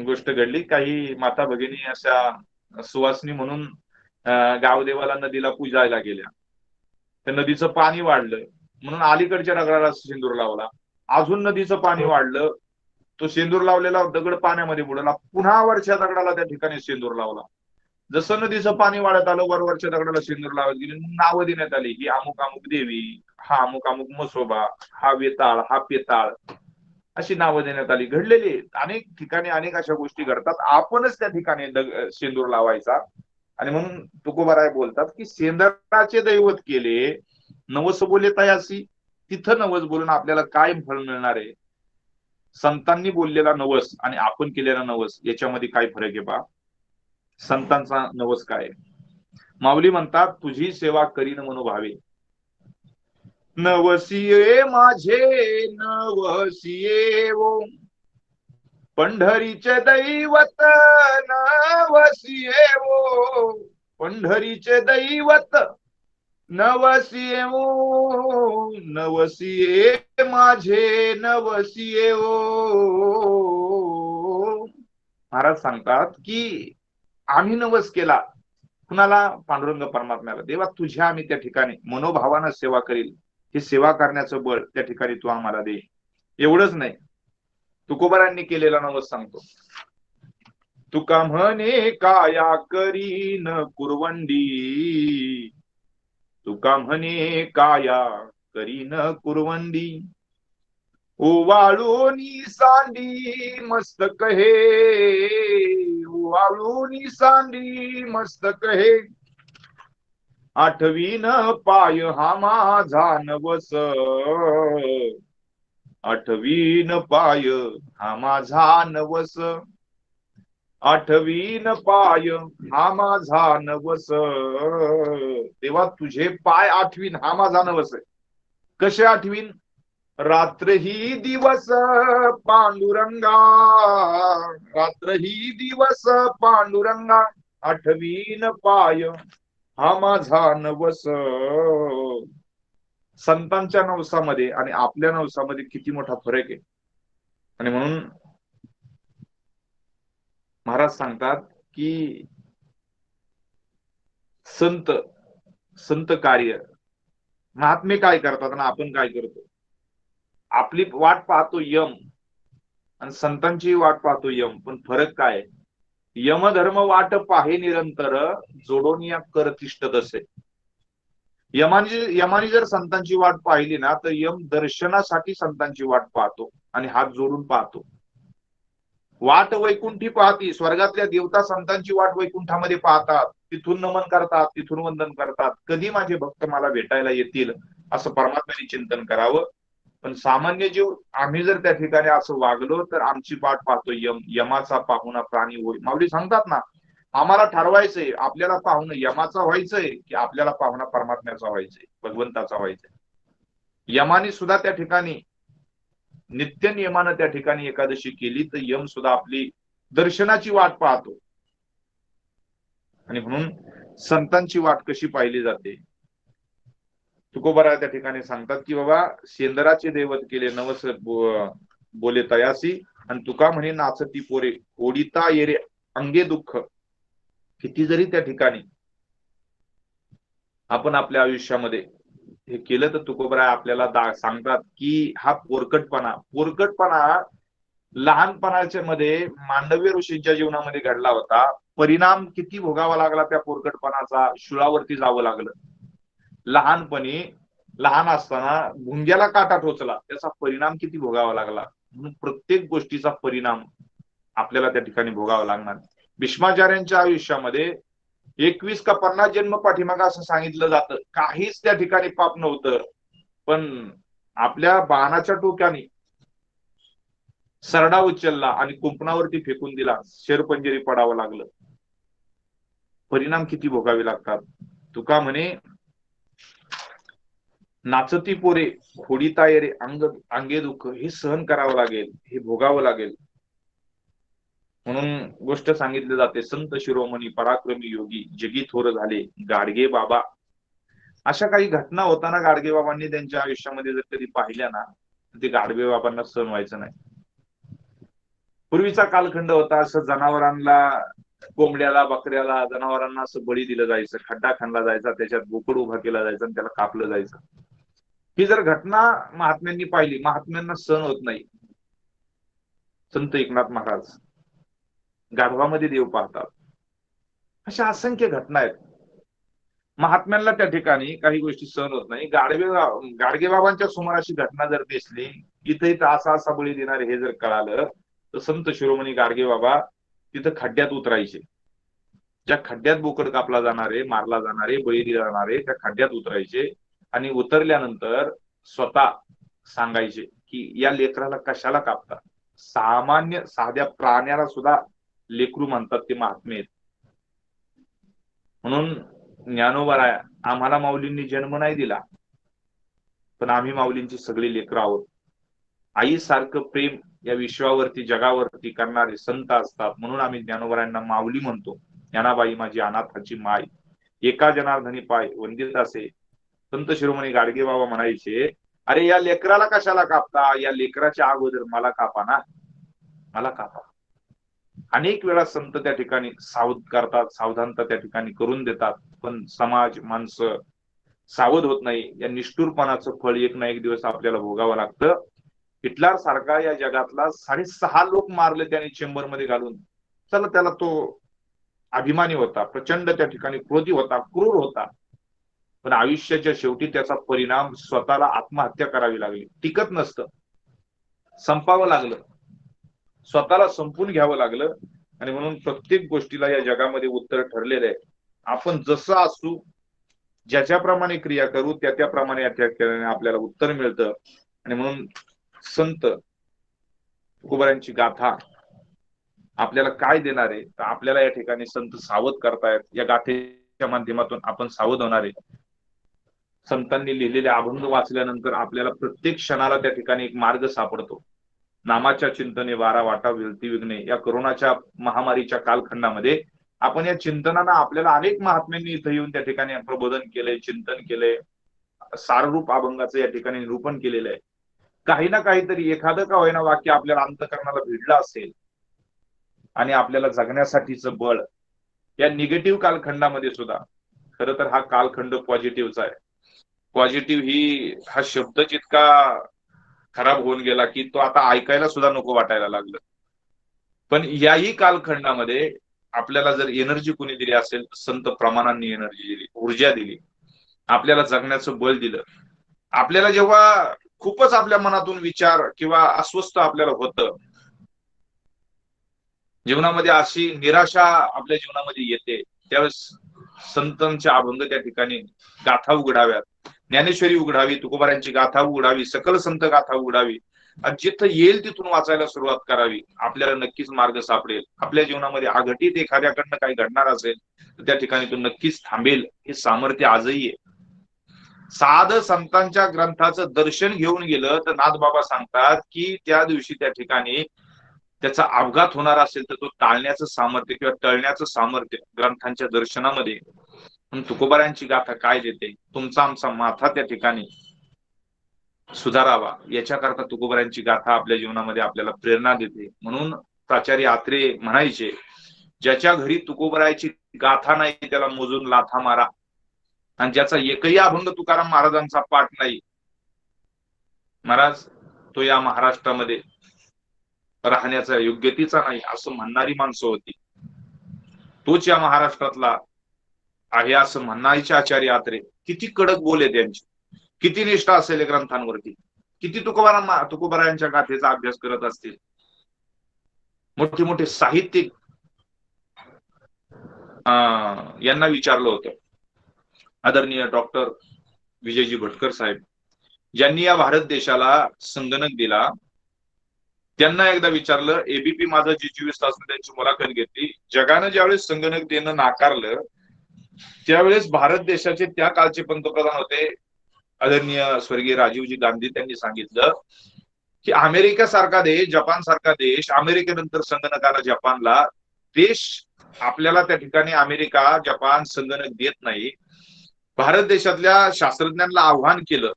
गोष्ट घडली. काही माता भगिनी अशा सुवासनी म्हणून गावदेवाला नदीला पूजायला गेल्या. त्या नदीचं पाणी वाढलं म्हणून अलीकडच्या दगडाला शेंदूर लावला. अजून नदीचं पाणी वाढलं, तो शेंदूर लावलेला दगड पाण्यामध्ये बुडला. पुन्हा वरच्या दगडाला त्या ठिकाणी शेंदूर लावला. जसं नदीचं पाणी वाढत आलं, वरच्या दगडाला शेंदूर लावत गेली. नावं देण्यात आली ही अमुक अमुक देवी, हा अमुक अमुक मसोबा, हा वेताळ, हा पेताळ, अशी नावं देण्यात आली. घडलेली अनेक ठिकाणी अनेक अशा गोष्टी घडतात. आपणच त्या ठिकाणी शेंदूर लावायचा. आणि म्हणून तुकोबाराय बोलतात की शेंदराचे दैवत केले नवस बोले तयासी. तिथं नवस बोलून आपल्याला काय फळ मिळणार आहे. संतांनी बोललेला नवस आणि आपण केलेला नवस याच्यामध्ये काय फरक आहे बा. संतांचा नवस काय, माऊली म्हणतात तुझी सेवा करीन मनोभावे. नवसिये माझे नवसिये ओ, पंढरीचे दैवत नवसिये ओ, पंढरीचे दैवत नवसिये ओ, नवसिये माझे नवसिये ओ. महाराज सांगतात की आम्ही नवस केला कुणाला, पांडुरंग परमात्म्याला. देवा तुझ्या आम्ही त्या ठिकाणी मनोभावानं सेवा करील, ही सेवा करण्याचं बळ त्या ठिकाणी तू आम्हाला दे. एवढंच नाही, तुकोबारांनी केलेला नवस सांगतो. तुका म्हणे काया करीन कुरवंडी, तुका म्हणे काया करीन कुरवंडी, ओवाळूनी सांडी मस्तक हे, ओवाळूनी सांडी मस्तक हे, आठवीन पाय हा माझा नवस, आठवीन पाय हा माझा नवस, आठवीन पाय हा माझा नवस. तेव्हा तुझे पाय आठवीन हा माझा नवस आहे. कसे आठवीन? रात्र ही दिवस पांडुरंगा, रात्र ही दिवस पांडुरंगा, आठवीन पाय हा माझा नवस. संतांच्या नवसामध्ये आणि आपल्या नवसामध्ये किती मोठा फरक आहे. आणि म्हणून महाराज सांगतात की संत कार्य, महात्मे काय करतात आणि आपण काय करतो. आपली वाट पाहतो यम आणि संतांची वाट पाहतो यम. पण फरक काय? यमधर्म वाट पाहे निरंतर, जोडून या करतिष्ठत असे. यमानी जर संतांची वाट पाहिली ना तर यम दर्शनासाठी संतांची वाट पाहतो आणि हात जोडून पाहतो. वाट वैकुंठी पाहती, स्वर्गातल्या देवता संतांची वाट वैकुंठामध्ये पाहतात, तिथून नमन करतात, तिथून वंदन करतात. कधी माझे भक्त मला भेटायला येतील असं परमात्म्याने चिंतन करावं. पण सामान्य जीव आम्ही जर त्या ठिकाणी असं वागलो तर आमची वाट पाहतो यमाचा पाहुणा प्राणी होईल. माऊली सांगतात ना, आम्हाला ठरवायचंय आपल्याला पाहुणं यमाचा व्हायचंय की आपल्याला पाहुणा परमात्म्याचा व्हायचंय, भगवंताचा व्हायचंय. यमाने सुद्धा त्या ठिकाणी नित्य नियमानं त्या ठिकाणी एकादशी केली तर यम सुद्धा आपली दर्शनाची वाट पाहतो. आणि म्हणून संतांची वाट कशी पाहिली जाते. तुकोबारा त्या ठिकाणी सांगतात की बाबा शेंदराचे दैवत केले नवस बोले तयासी आणि तुका म्हणे नाचती पोरे ओडिता येरे अंगे दुःख. किती जरी त्या ठिकाणी आपण आपल्या आयुष्यामध्ये हे केलं तर तुकोबरा आपल्याला सांगतात की हा पोरकटपणा लहानपणाच्या मध्ये मांडव्य ऋषींच्या जीवनामध्ये घडला होता. परिणाम किती भोगावा लागला त्या पोरकटपणाचा, शुळावरती जावं लागलं. लहानपणी लहान असताना भुंग्याला काटा टोचला, त्याचा परिणाम किती भोगावा लागला. म्हणून प्रत्येक गोष्टीचा परिणाम आपल्याला त्या ठिकाणी भोगावा लागणार. भीष्माचार्यांच्या आयुष्यामध्ये 21 का 50 जन्म पाठीमागा असं सांगितलं जातं. काहीच त्या ठिकाणी पाप नव्हतं, पण आपल्या बाणाच्या टोक्याने सरडा उचलला आणि कुंपणावरती फेकून दिला, शेरपंजेरी पडावं लागलं. परिणाम किती भोगावे लागतात. तुका म्हणे नाचती पोरे खोडीता येरे अंगे दुःख. हे सहन करावं लागेल, हे भोगावं लागेल. म्हणून गोष्ट सांगितली जाते, संत शिरोमणी पराक्रमी योगी जगी थोर झाले गाडगे बाबा. अशा काही घटना होताना गाडगे बाबांनी त्यांच्या आयुष्यामध्ये जर कधी पाहिल्या ना, ते गाडगे बाबांना सहन व्हायचं नाही. पूर्वीचा कालखंड होता, असं जनावरांना, कोंबड्याला, बकऱ्याला, जनावरांना असं बळी दिलं जायचं, खड्डा खणला जायचा, त्याच्यात बोकड उभा केला जायचा आणि त्याला कापलं जायचं. ही जर घटना महात्म्यांनी पाहिली, महात्म्यांना सहन होत नाही. संत एकनाथ महाराज गाढवामध्ये देव पाहतात. अशा असंख्य घटना आहेत. महात्म्यांना त्या ठिकाणी काही गोष्टी सहन होत नाही. गाडगे बाबांच्या समोर अशी घटना जर दिसली, इथे असा बळी देणारे हे जर कळालं, तर संत शिरोमणी गाडगे बाबा तिथं खड्ड्यात उतरायचे. ज्या खड्ड्यात बोकड कापला जाणारे, मारला जाणारे, बळी दिला जाणारे, त्या खड्ड्यात उतरायचे आणि उतरल्यानंतर स्वतः सांगायचे की या लेकराला कशाला कापता. सामान्य साध्या प्राण्याला सुद्धा लेकरू म्हणतात ते महात्मे आहेत. म्हणून ज्ञानोबा आम्हाला माऊलींनी जन्म नाही दिला, पण आम्ही माऊलींची सगळी लेकरं आहोत. आई सारखं प्रेम या विश्वावरती जगावरती करणारे संत असतात. म्हणून आम्ही ज्ञानोबरायांना माऊली म्हणतो. ज्ञानाबाई माझी अनाथाची माय, एका जनार्दनी पाय वंदित असे. संत शिरोमणी गाडगे बाबा म्हणायचे, अरे या लेकराला कशाला कापता, या लेकराच्या अगोदर मला कापा ना, मला कापा. अनेक वेळा संत त्या ठिकाणी सावध करतात, सावधानता त्या ठिकाणी करून देतात, पण समाज, माणसं सावध होत नाही. या निष्ठुरपणाचं फळ एक ना एक दिवस आपल्याला भोगावं लागतं. हिटलर सारखा या जगातला 6.5 लोक मारले त्याने चेंबर मध्ये घालून. चला, त्याला तो अभिमानी होता, प्रचंड त्या ठिकाणी क्रोधी होता, क्रूर होता, पण आयुष्याच्या शेवटी त्याचा परिणाम स्वतःला आत्महत्या करावी लागली. टिकत नसतं, संपावं लागलं, स्वतःला संपून घ्यावं लागलं. आणि म्हणून प्रत्येक गोष्टीला या जगामध्ये उत्तर ठरलेलं आहे. आपण जसं असू, ज्याच्याप्रमाणे क्रिया करू, त्याप्रमाणे आपल्याला उत्तर मिळतं. आणि म्हणून संत तुकोबारांची गाथा आपल्याला काय देणार आहे, तर आपल्याला या ठिकाणी संत सावध करतायत. या गाथेच्या माध्यमातून आपण सावध होणार आहे. संतांनी लिहिलेले अभंग वाचल्यानंतर आपल्याला प्रत्येक क्षणाला त्या ठिकाणी एक मार्ग सापडतो. नामाच्या चिंतने वारा वाटा विलती विघ्ने. या कोरोनाच्या महामारीच्या कालखंडामध्ये आपण या चिंतनानं आपल्याला अनेक महात्म्यांनी इथं येऊन त्या ठिकाणी प्रबोधन केलंय, चिंतन केलंय, साररूप अभंगाचं या ठिकाणी निरूपण केलेलं आहे. काही ना काहीतरी एखादं का होईना वाक्य आपल्याला अंतःकरणाला भिडलं असेल आणि आपल्याला जगण्यासाठीचं बळ या निगेटिव्ह कालखंडामध्ये सुद्धा. खरं तर हा कालखंड पॉझिटिव्हचा आहे. पॉझिटिव्ह हा शब्दच इतका खराब होऊन गेला की तो आता ऐकायला सुद्धा नको वाटायला लागलं. पण याही कालखंडामध्ये आपल्याला जर एनर्जी कोणी दिली असेल, संत प्रमाणांनी एनर्जी दिली, ऊर्जा दिली, आपल्याला जगण्याचं बळ दिलं. आपल्याला जेव्हा खूपच आपल्या मनातून विचार किंवा अस्वस्थ आपल्याला होतं, जीवनामध्ये अशी निराशा आपल्या जीवनामध्ये येते, त्यावेळेस संतांचे अभंग त्या ठिकाणी गाथा उघडाव्यात. ज्ञानेश्वरी उघडावी, तुकोबारायांची गाथा उघडावी, सकल संत गाथा उघडावी, आणि जिथं येईल तिथून वाचायला सुरुवात करावी. आपल्याला नक्कीच मार्ग सापडेल. आपल्या जीवनामध्ये अघटित एखाद्याकडनं काही घडणार असेल तर त्या ठिकाणी तो नक्कीच थांबेल. हे सामर्थ्य आजही आहे. साध संतांच्या ग्रंथाचं दर्शन घेऊन गेलं तर नाथबाबा सांगतात की त्या दिवशी त्या ठिकाणी त्याचा अपघात होणार असेल तर तो टाळण्याचं सामर्थ्य किंवा टळण्याचं सामर्थ्य ग्रंथांच्या दर्शनामध्ये. तुकोबारायांची गाथा काय देते? तुमचा आमचा माथा त्या ठिकाणी सुधारावा याच्याकरता तुकोबारायांची गाथा आपल्या जीवनामध्ये आपल्याला प्रेरणा देते. म्हणून प्राचार्य आत्रे म्हणायचे, ज्याच्या घरी तुकोबारायांची गाथा नाही त्याला मोजून लाथा मारा, आणि ज्याचा एकही अभंग तुकाराम महाराजांचा पाठ नाही महाराज तो या महाराष्ट्रामध्ये राहण्याचा योग्यतेचा नाही असं म्हणणारी माणसं होती. तोच या महाराष्ट्रातला आहे असं म्हणायचे आचार्य आत्रे. किती कडक बोल आहे त्यांची, किती निष्ठा असेल ग्रंथांवरती, किती तुकोबारायांच्या गाथेचा अभ्यास करत असतील. मोठे मोठे साहित्यिक यांना विचारलं होतं, आदरणीय डॉक्टर विजयजी भटकर साहेब ज्यांनी या भारत देशाला संगणक दिला, त्यांना एकदा विचारलं, एबीपी माझा जी 24 तास त्यांची मुलाखत घेतली, जगानं ज्यावेळेस संगणक देणं नाकारलं त्यावेळेस भारत देशाचे त्या काळचे पंतप्रधान होते आदरणीय स्वर्गीय राजीवजी गांधी. त्यांनी सांगितलं की अमेरिका सारखा देश, जपान सारखा देश, अमेरिकेनंतर संगणकाला जपानला देश, आपल्याला त्या ठिकाणी अमेरिका जपान संगणक देत नाही. भारत देशातल्या शास्त्रज्ञांना आव्हान केलं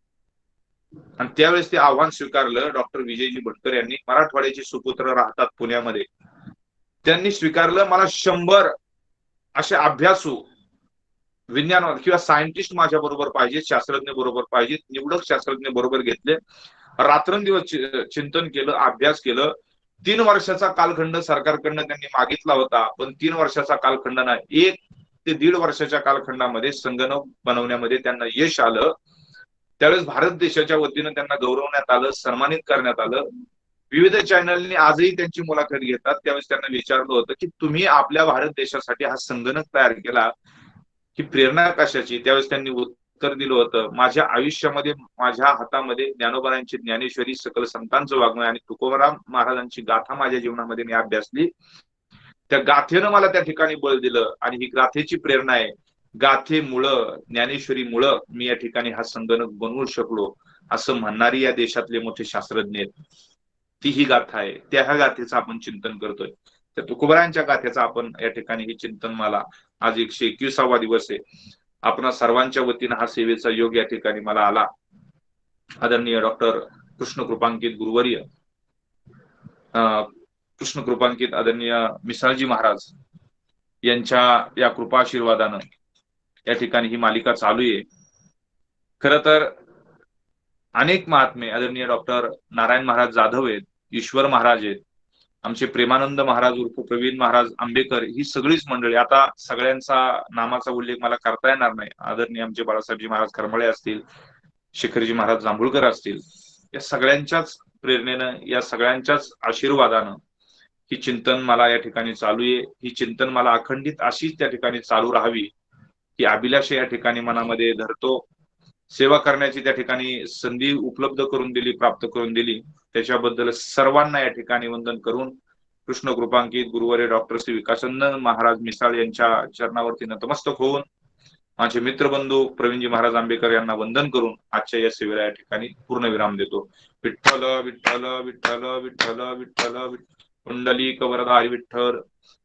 आणि त्यावेळेस ते आव्हान स्वीकारलं. डॉक्टर विजयजी भटकर यांनी, मराठवाड्याचे सुपुत्र राहतात पुण्यामध्ये, त्यांनी स्वीकारलं. मला 100 असे अभ्यासू विज्ञान किंवा सायंटिस्ट माझ्या बरोबर पाहिजे, शास्त्रज्ञ बरोबर पाहिजे. निवडक शास्त्रज्ञ बरोबर घेतले, रात्रंदिवस चिंतन केलं, अभ्यास केलं. 3 वर्षाचा कालखंड सरकारकडनं त्यांनी मागितला होता, पण 3 वर्षाचा कालखंड नाही, 1 ते 1.5 वर्षाच्या कालखंडामध्ये संगणक बनवण्यामध्ये त्यांना यश आलं. त्यावेळेस भारत देशाच्या वतीनं त्यांना गौरवण्यात आलं, सन्मानित करण्यात आलं. विविध चॅनलनी आजही त्यांची मुलाखत घेतात. त्यावेळेस त्यांना विचारलं होतं की तुम्ही आपल्या भारत देशासाठी हा संगणक तयार केला, ही प्रेरणा कशाची? त्यावेळेस त्यांनी उत्तर दिलं होतं, माझ्या आयुष्यामध्ये माझ्या हातामध्ये ज्ञानोबारायांची ज्ञानेश्वरी, सकल संतांचं वाङ्मय आणि तुकोबाराम महाराजांची गाथा माझ्या जीवनामध्ये मी अभ्यासली. त्या गाथेनं मला त्या ठिकाणी बळ दिलं आणि ही गाथेची प्रेरणा आहे. गाथेमुळं, ज्ञानेश्वरीमुळं मी या ठिकाणी हा संगणक बनवू शकलो असं म्हणणारी या देशातले मोठे शास्त्रज्ञ आहेत. ती ही गाथा आहे. त्या ह्या गाथेचं आपण चिंतन करतोय. तर तुकोबारायांच्या गाथेचा आपण या ठिकाणी ही चिंतनमाला, आज 121वा दिवस आहे. आपणा सर्वांच्या वतीनं हा सेवेचा योग या ठिकाणी मला आला. आदरणीय डॉक्टर कृष्ण कृपांकित गुरुवर्य, कृष्ण कृपांकित आदरणीय मिसाळजी महाराज यांच्या या कृपाशीर्वादानं या ठिकाणी ही मालिका चालू आहे. खर तर अनेक महात्मे आदरणीय डॉक्टर नारायण महाराज जाधव आहेत, ईश्वर महाराज आहेत, आमचे प्रेमानंद महाराज उर्फ प्रवीण महाराज आंबेकर, ही सगळीच मंडळी, आता सगळ्यांचा नामाचा उल्लेख मला करता येणार नाही. आदरणीय आमचे बाळासाहेबजी महाराज खरमळे असतील, शेखरजी महाराज जांभूळकर असतील, या सगळ्यांच्याच प्रेरणेनं, या सगळ्यांच्याच आशीर्वादानं ही चिंतन मला या ठिकाणी चालू आहे. ही चिंतन मला अखंडित अशीच त्या ठिकाणी चालू राहावी ही अभिलाषा या ठिकाणी मनामध्ये धरतो. सेवा करण्याची त्या ठिकाणी संधी उपलब्ध करून दिली, प्राप्त करून दिली, त्याच्याबद्दल सर्वांना या ठिकाणी वंदन करून कृष्ण कृपांकित गुरुवर्य डॉक्टर श्री विकासानंद महाराज मिसाळ यांच्या चरणावरती नतमस्तक होऊन माझे मित्रबंधू प्रवीणजी महाराज आंबेकर यांना वंदन करून आजच्या या सेवेला या ठिकाणी पूर्णविराम देतो. विठ्ठल विठ्ठल विठ्ठल विठ्ठल विठ्ठल पुंडलिक वरदारी विठ्ठल.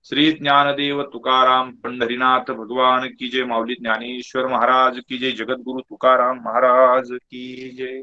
श्री ज्ञानदेव तुकाराम पंढरीनाथ भगवान की जय. माऊली ज्ञानेश्वर महाराज की जय. जगद्गुरु तुकाराम महाराज की जय.